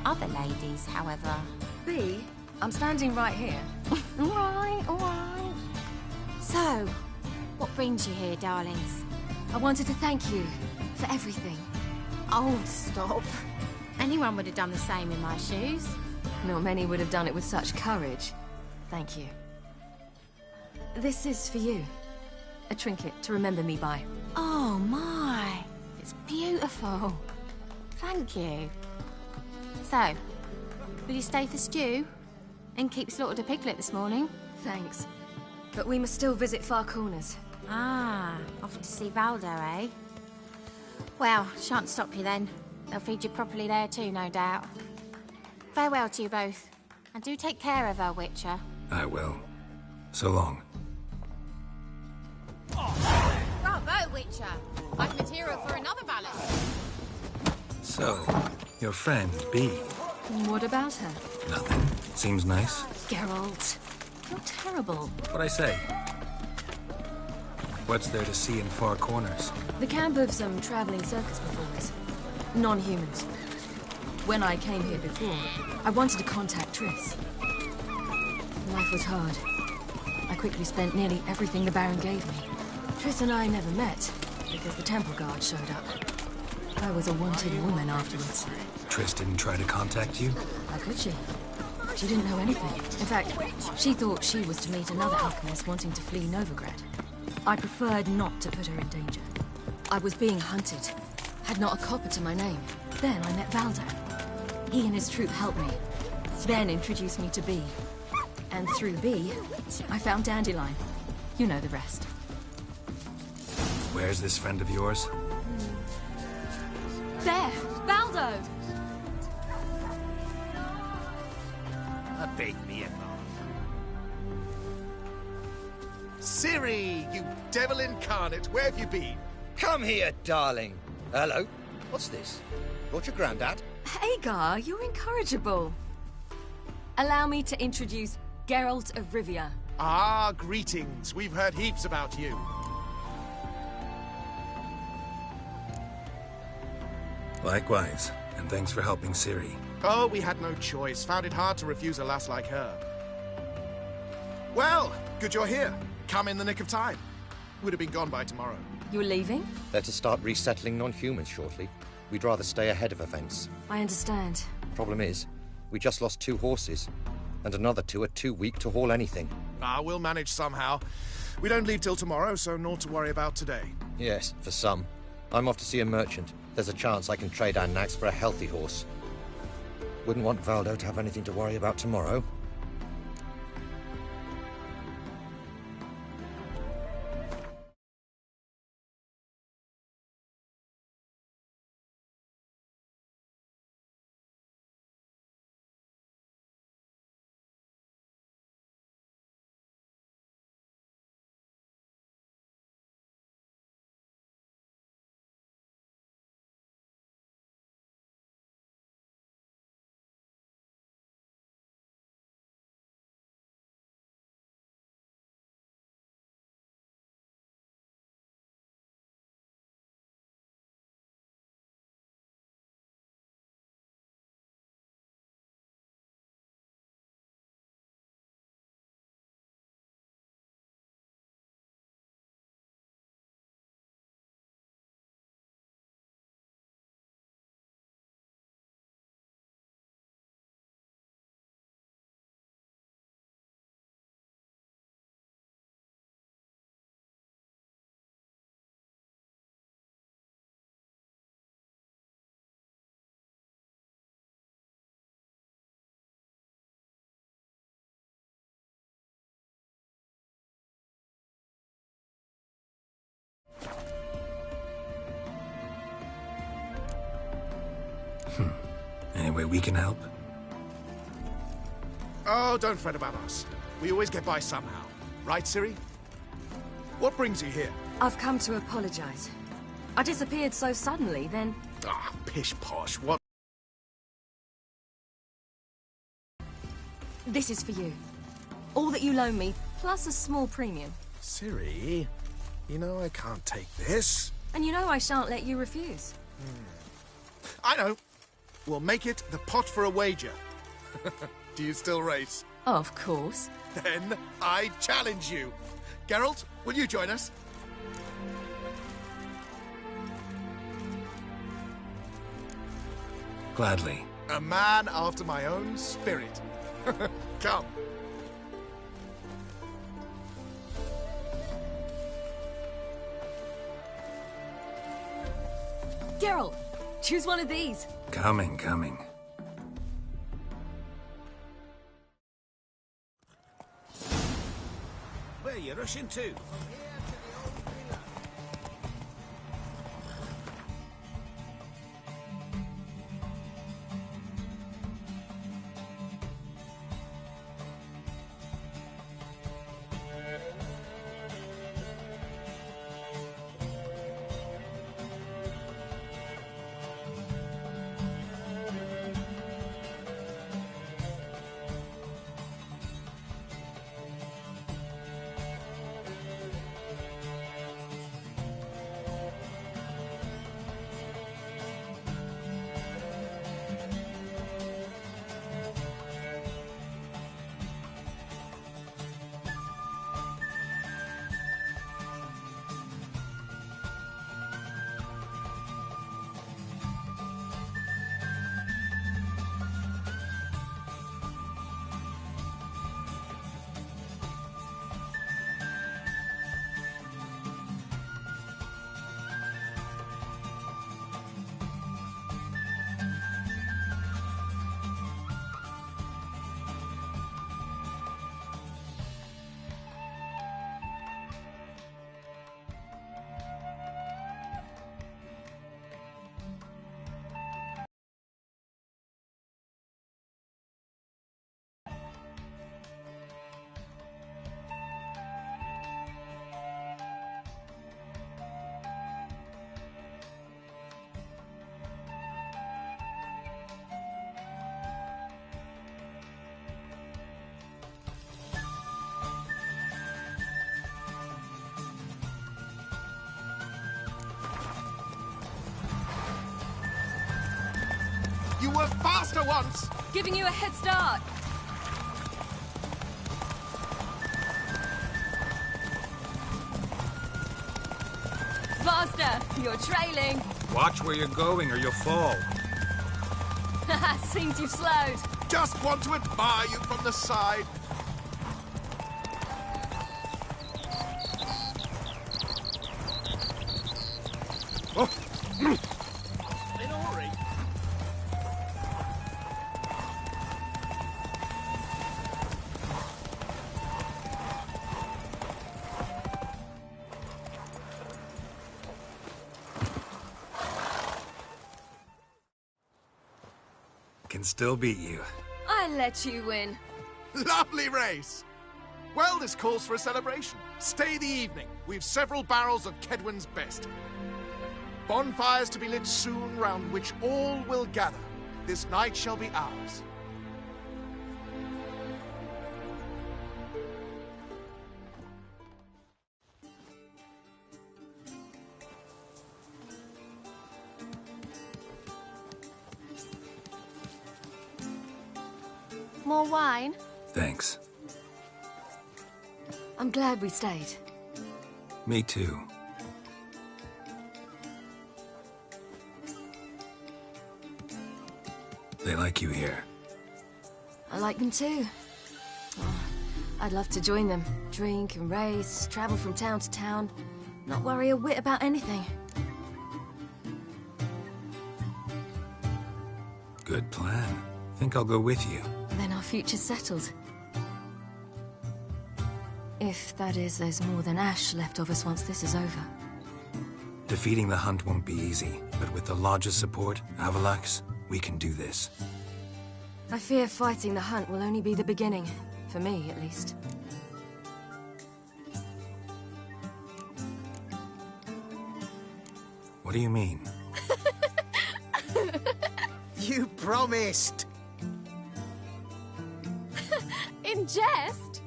Other ladies, however...
Bee, I'm standing right here.
All right, all right. So, what brings you here, darlings?
I wanted to thank you for everything.
Oh, stop. Anyone would have done the same in my shoes.
Not many would have done it with such courage. Thank you. This is for you. A trinket to remember me by.
Oh, my. It's beautiful. Thank you. So, will you stay for stew? And keep slaughtered a piglet this morning?
Thanks. But we must still visit Far Corners.
Ah, off to see Valdo, eh? Well, shan't stop you then. They'll feed you properly there too, no doubt. Farewell to you both. And do take care of her, Witcher.
I will. So long.
Bravo, Witcher! I've material for another ballad.
So, your friend, Bee.
What about her?
Nothing. Seems nice.
Geralt, you're terrible.
What'd I say? What's there to see in Far Corners?
The camp of some traveling circus performers. Non-humans. When I came here before, I wanted to contact Triss. Life was hard. I quickly spent nearly everything the Baron gave me. Triss and I never met, because the Temple Guard showed up. I was a wanted woman afterwards.
Triss didn't try to contact you?
How could she? She didn't know anything. In fact, she thought she was to meet another alchemist wanting to flee Novigrad. I preferred not to put her in danger. I was being hunted. Had not a copper to my name. Then I met Valdo. He and his troop helped me. Then introduced me to Bee. And through Bee, I found Dandelion. You know the rest.
Where's this friend of yours?
There! Valdo!
A big me a
Ciri, you devil incarnate, where have you been?
Come here, darling. Hello. What's this? Brought your granddad?
Hagar, you're incorrigible. Allow me to introduce Geralt of Rivia.
Ah, greetings. We've heard heaps about you.
Likewise, and thanks for helping Ciri.
Oh, we had no choice. Found it hard to refuse a lass like her. Well, good you're here. Come in the nick of time. Would have been gone by tomorrow.
You're leaving?
Let us start resettling non-humans shortly. We'd rather stay ahead of events.
I understand.
Problem is, we just lost 2 horses, and another 2 are too weak to haul anything.
Ah, we'll manage somehow. We don't leave till tomorrow, so naught to worry about today.
Yes, for some. I'm off to see a merchant. There's a chance I can trade our nags for a healthy horse. Wouldn't want Valdo to have anything to worry about tomorrow.
Any way we can help?
Oh, don't fret about us. We always get by somehow. Right, Ciri? What brings you here?
I've come to apologize. I disappeared so suddenly, then...
Ah, pish-posh, what?
This is for you. All that you loan me, plus a small premium.
Ciri, you know I can't take this.
And you know I shan't let you refuse.
I know. We'll make it the pot for a wager. Do you still race?
Of course.
Then I challenge you. Geralt, will you join us?
Gladly.
A man after my own spirit. Come.
Geralt, choose one of these.
Coming.
Where are you rushing to?
You were faster once!
Giving you a head start. Faster! You're trailing.
Watch where you're going or you'll fall.
Seems you've slowed.
Just want to admire you from the side.
Oh.
In a hurry.
Can still beat you.
I let you win.
Lovely race! Well, this calls for a celebration. Stay the evening. We've several barrels of Kedwen's best. Bonfires to be lit soon, round which all will gather. This night shall be ours.
More wine?
Thanks.
I'm glad we stayed.
Me too. They like you here.
I like them too. Oh, I'd love to join them. Drink and race, travel from town to town. Not worry a whit about anything.
Good plan. Think I'll go with you.
Then our future's settled. If, that is, there's more than ash left of us once this is over.
Defeating the Hunt won't be easy, but with the Lodge's support, Avalax, we can do this.
I fear fighting the Hunt will only be the beginning. For me, at least.
What do you mean?
You promised!
In jest?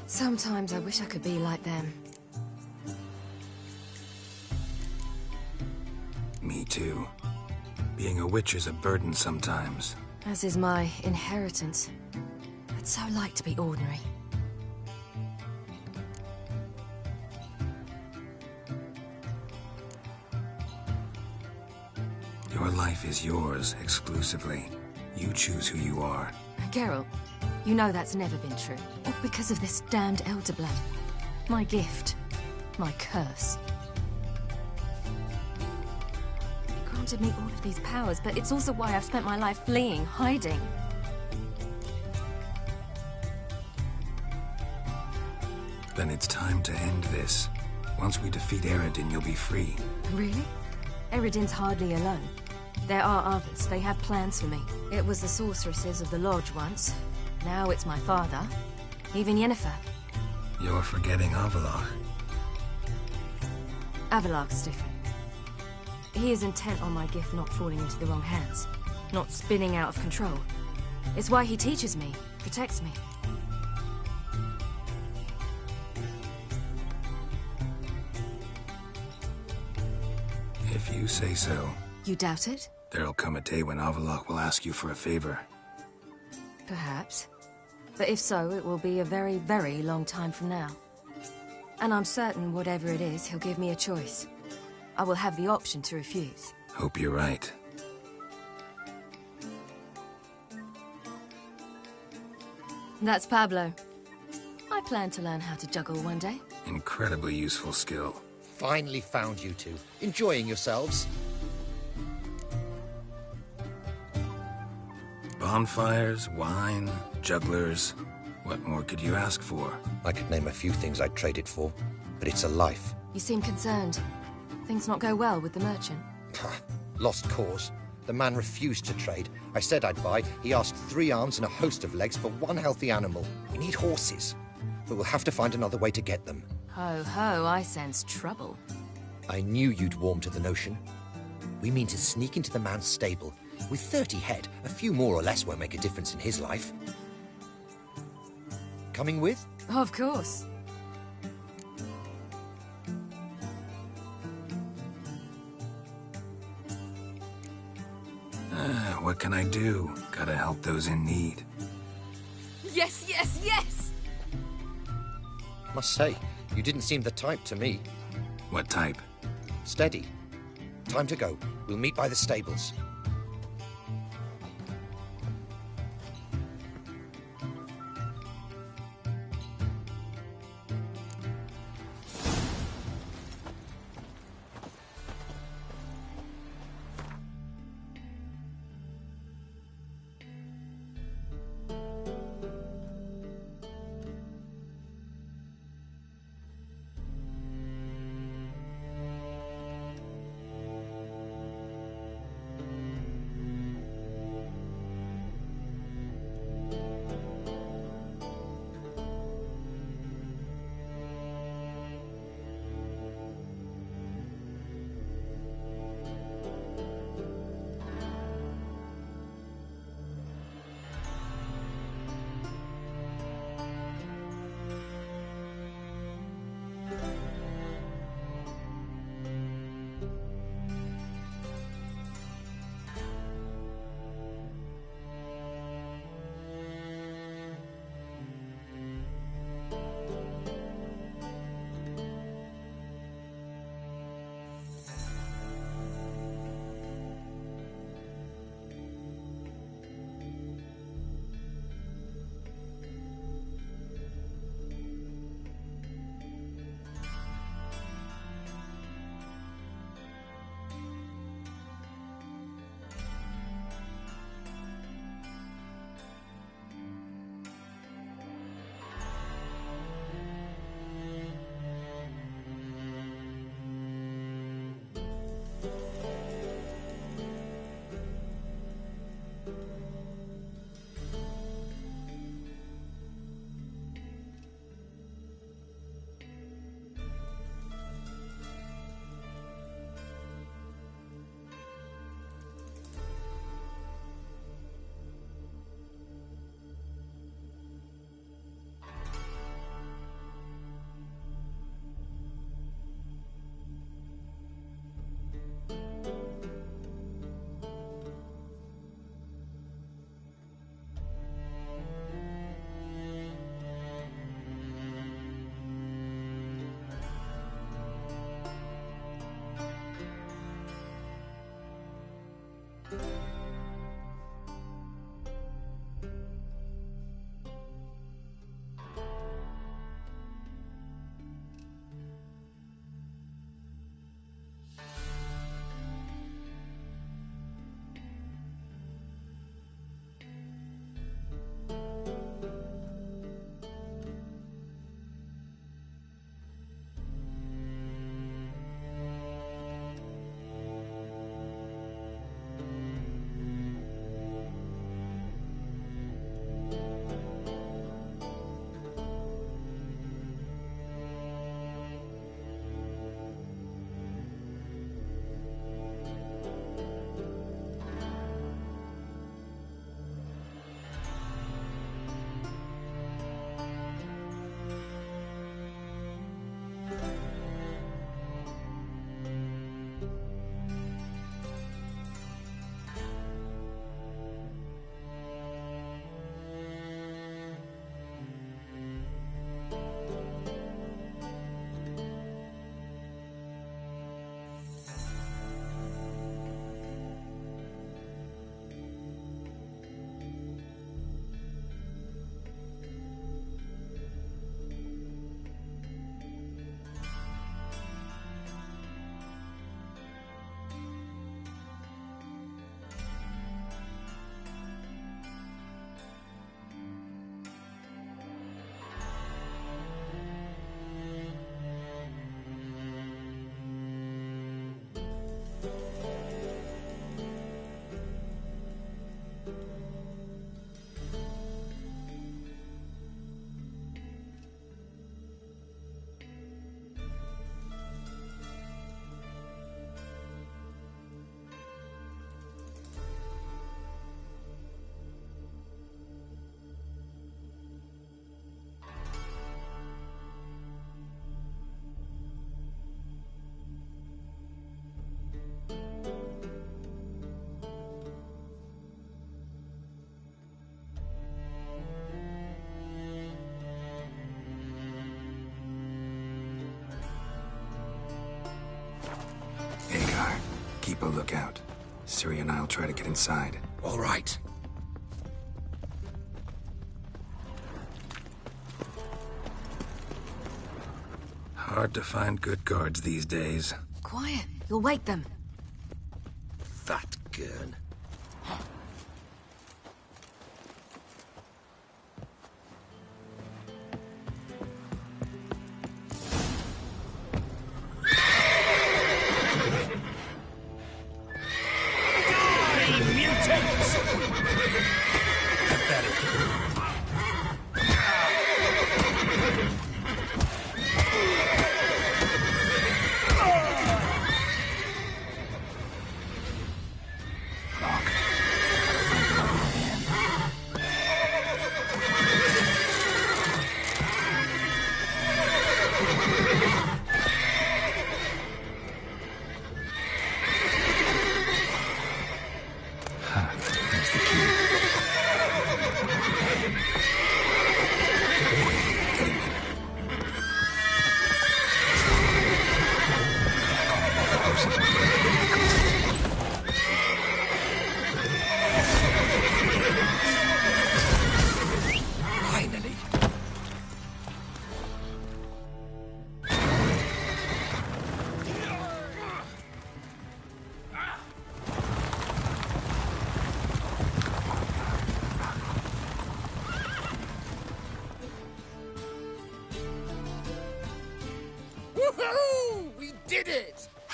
Sometimes I wish I could be like them.
Me too. Being a witch is a burden sometimes.
As is my inheritance. I'd so like to be ordinary.
Your life is yours exclusively. You choose who you are.
Geralt, you know that's never been true. All because of this damned Elder Blood. My gift. My curse. It granted me all of these powers, but it's also why I've spent my life fleeing, hiding.
Then it's time to end this. Once we defeat Eredin, you'll be free.
Really? Eredin's hardly alone. There are others. They have plans for me. It was the sorceresses of the Lodge once. Now it's my father. Even Yennefer.
You're forgetting Avallac'h.
Avallac'h's different. He is intent on my gift not falling into the wrong hands. Not spinning out of control. It's why he teaches me, protects me.
If you say so.
You doubt it?
There'll come a day when Avallac'h will ask you for a favor.
Perhaps. But if so, it will be a very, very long time from now. And I'm certain whatever it is, he'll give me a choice. I will have the option to refuse.
Hope you're right.
That's Pablo. I plan to learn how to juggle one day.
Incredibly useful skill.
Finally found you two. Enjoying yourselves?
Bonfires, wine, jugglers. What more could you ask for?
I could name a few things I'd trade it for, but it's a life.
You seem concerned. Things not go well with the merchant?
Lost cause. The man refused to trade. I said I'd buy. He asked 3 arms and a host of legs for 1 healthy animal. We need horses, but we'll have to find another way to get them.
Ho ho, I sense trouble.
I knew you'd warm to the notion. We mean to sneak into the man's stable. With 30 head, a few more or less won't make a difference in his life. Coming with?
Of course.
What can I do? Gotta help those in need.
Yes, yes, yes!
Must say, you didn't seem the type to me.
What type?
Steady. Time to go. We'll meet by the stables.
keep a lookout. Ciri and I'll try to get inside.
All right.
Hard to find good guards these days.
Quiet. You'll wake them.
Fat gurn.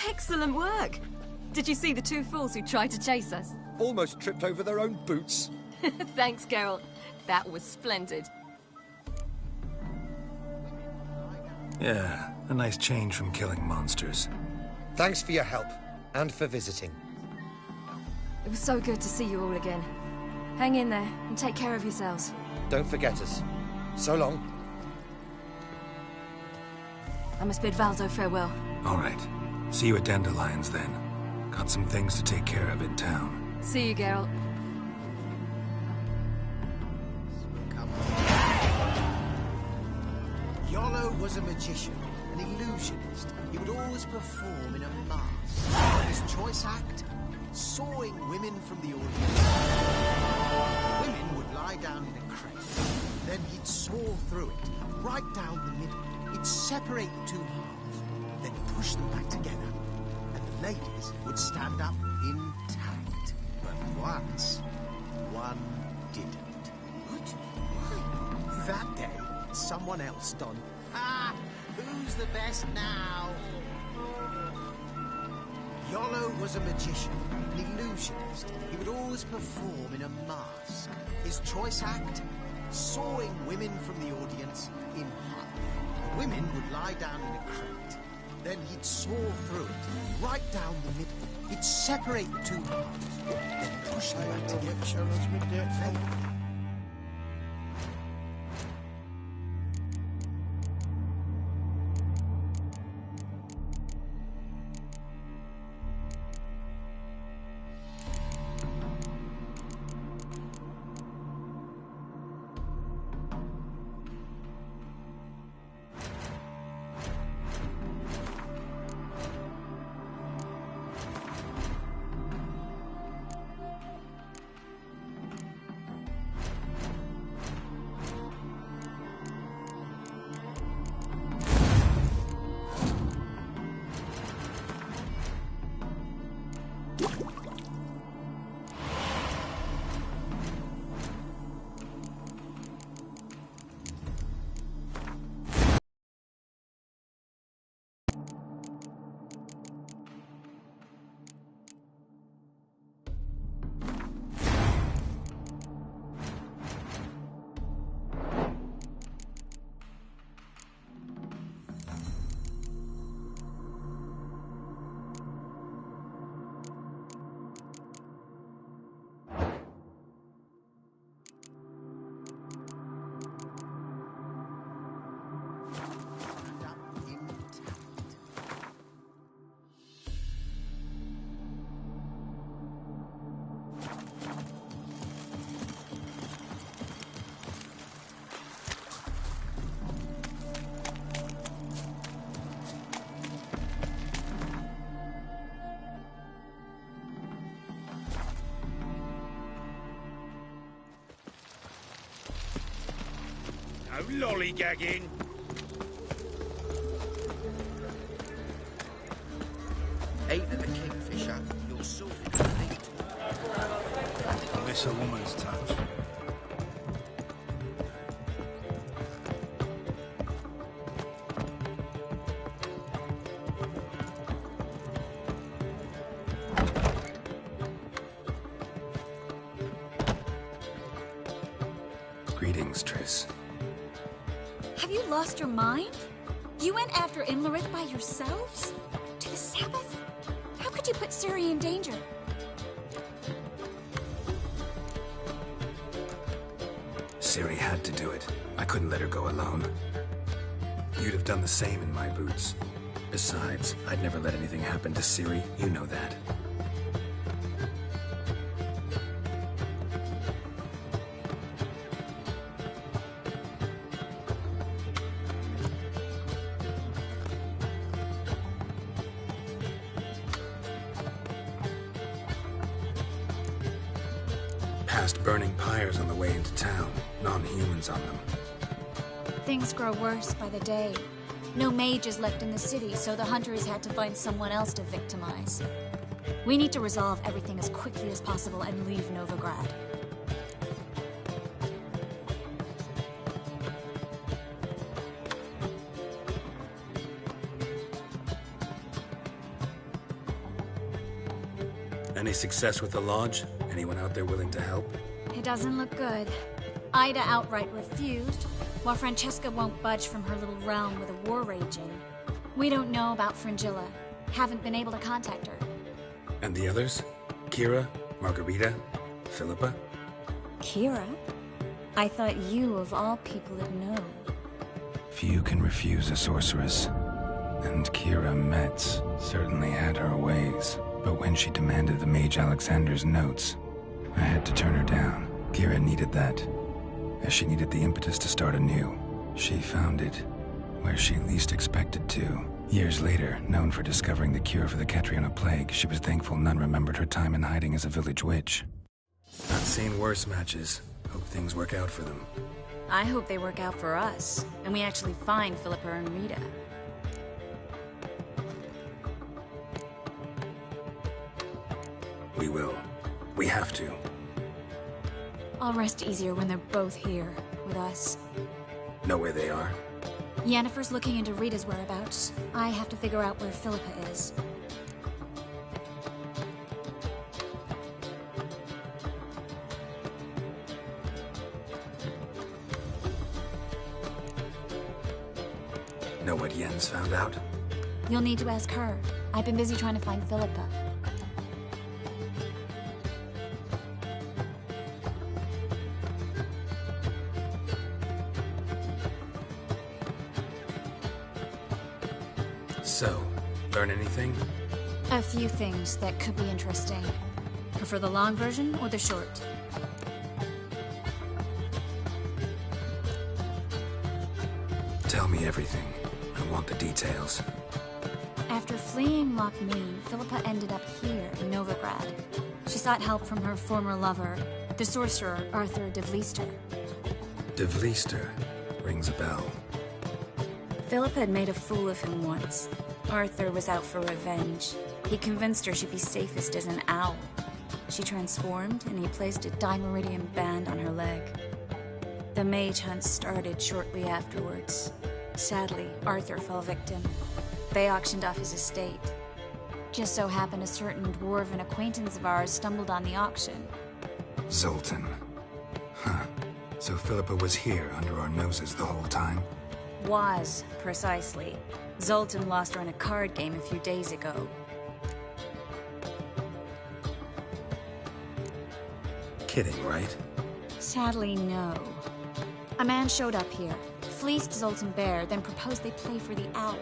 Excellent work! Did you see the two fools who tried to chase us?
Almost tripped over their own boots.
Thanks, Geralt. That was splendid.
Yeah, a nice change from killing monsters.
Thanks for your help, and for visiting.
It was so good to see you all again. Hang in there, and take care of yourselves.
Don't forget us. So long.
I must bid Valdo farewell.
All right. See you at Dandelions, then. Got some things to take care of in town.
See you, Geralt.
Iolo was a magician, an illusionist. He would always perform in a mask. His choice act? Sawing women from the audience. Women would lie down in a crate. Then he'd saw through it, right down the middle. He'd separate the two halves, then push them back together. And the ladies would stand up intact. But once, one didn't. What? Why? That day, someone else done. Ah, who's the best now? Iolo was a magician, an illusionist. He would always perform in a mask. His choice act? Sawing women from the audience in half. Women would lie down in a crate. Then he'd saw through it, right down the middle. He'd separate the two halves, then push them back together.
lollygagging.
Ain't it a kingfisher? You're sorted for meat.
Miss a woman's touch.
Greetings, Triss.
Have you lost your mind? You went after Imlerith by yourselves? To the Sabbath? How could you put Ciri in danger?
Ciri had to do it. I couldn't let her go alone. You'd have done the same in my boots. Besides, I'd never let anything happen to Ciri. You know that. Past burning pyres on the way into town. Non-humans on them.
Things grow worse by the day. No mages left in the city, so the hunters had to find someone else to victimize. We need to resolve everything as quickly as possible and leave Novigrad.
Any success with the Lodge? Anyone out there willing to help?
It doesn't look good. Ida outright refused, while Francesca won't budge from her little realm with a war raging. We don't know about Fringilla. Haven't been able to contact her.
And the others? Kira? Margarita? Philippa?
Kira? I thought you, of all people, would know.
Few can refuse a sorceress. And Kira Metz certainly had her ways. But when she demanded the Mage Alexander's notes, I had to turn her down. Kira needed that, as she needed the impetus to start anew. She found it where she least expected to. Years later, known for discovering the cure for the Catriona plague, she was thankful none remembered her time in hiding as a village witch. I've seen worse matches. Hope things work out for them.
I hope they work out for us, and we actually find Philippa and Rita.
We will. We have to.
I'll rest easier when they're both here, with us.
Know where they are?
Yennefer's looking into Rita's whereabouts. I have to figure out where Philippa is.
Know what Yen's found out?
You'll need to ask her. I've been busy trying to find Philippa.
So, learn anything?
A few things that could be interesting. Prefer the long version or the short?
Tell me everything. I want the details.
After fleeing Loch Muin, Philippa ended up here in Novigrad. She sought help from her former lover, the sorcerer Arthur de Vlister.
De Vlister rings a bell.
Philippa had made a fool of him once. Arthur was out for revenge. He convinced her she'd be safest as an owl. She transformed, and he placed a Dimeridian band on her leg. The mage hunt started shortly afterwards. Sadly, Arthur fell victim. They auctioned off his estate. Just so happened a certain dwarven acquaintance of ours stumbled on the auction.
Zoltan. Huh. So Philippa was here under our noses the whole time?
Was, precisely. Zoltan lost her in a card game a few days ago.
Kidding, right?
Sadly, no. A man showed up here, fleeced Zoltan bare, then proposed they play for the owl.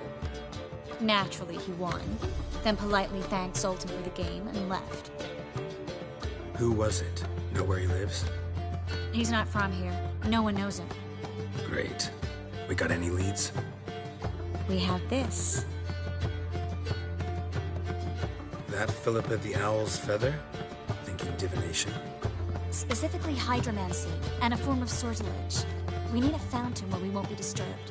Naturally, he won, then politely thanked Zoltan for the game and left.
Who was it? Know where he lives?
He's not from here. No one knows him.
Great. We got any leads?
We have this.
That Philippa the Owl's feather? Thinking divination?
Specifically hydromancy, and a form of sortilege. We need a fountain where we won't be disturbed.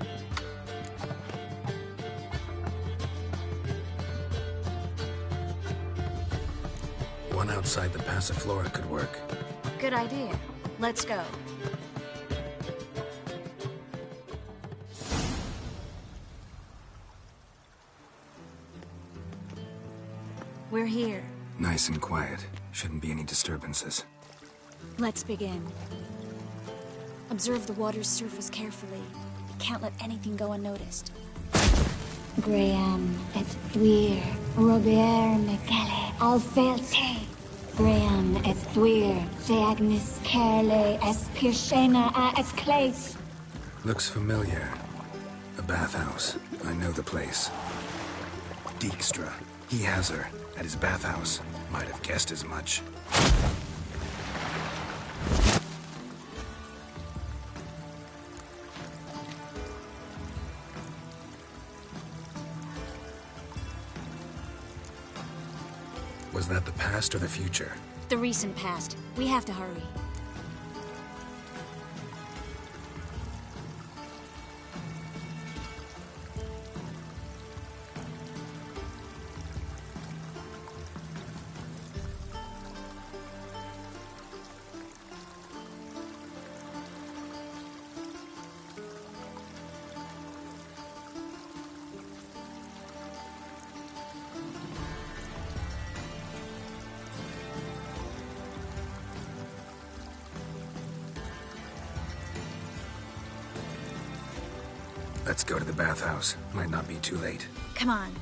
One outside the Passiflora could work.
Good idea. Let's go. We're here.
Nice and quiet. Shouldn't be any disturbances.
Let's begin. Observe the water's surface carefully. We can't let anything go unnoticed.
Graham et Dwyer, Robert Mcgalley, Alfelte. Graham et Dwyer, Deagnis Kerle, es Pirshena a es Clace.
Looks familiar. A bathhouse. I know the place. Dijkstra. He has her. At his bathhouse. Might have guessed as much. Was that the past or the future?
The recent past. We have to hurry.
Let's go to the bathhouse. Might not be too late.
Come on.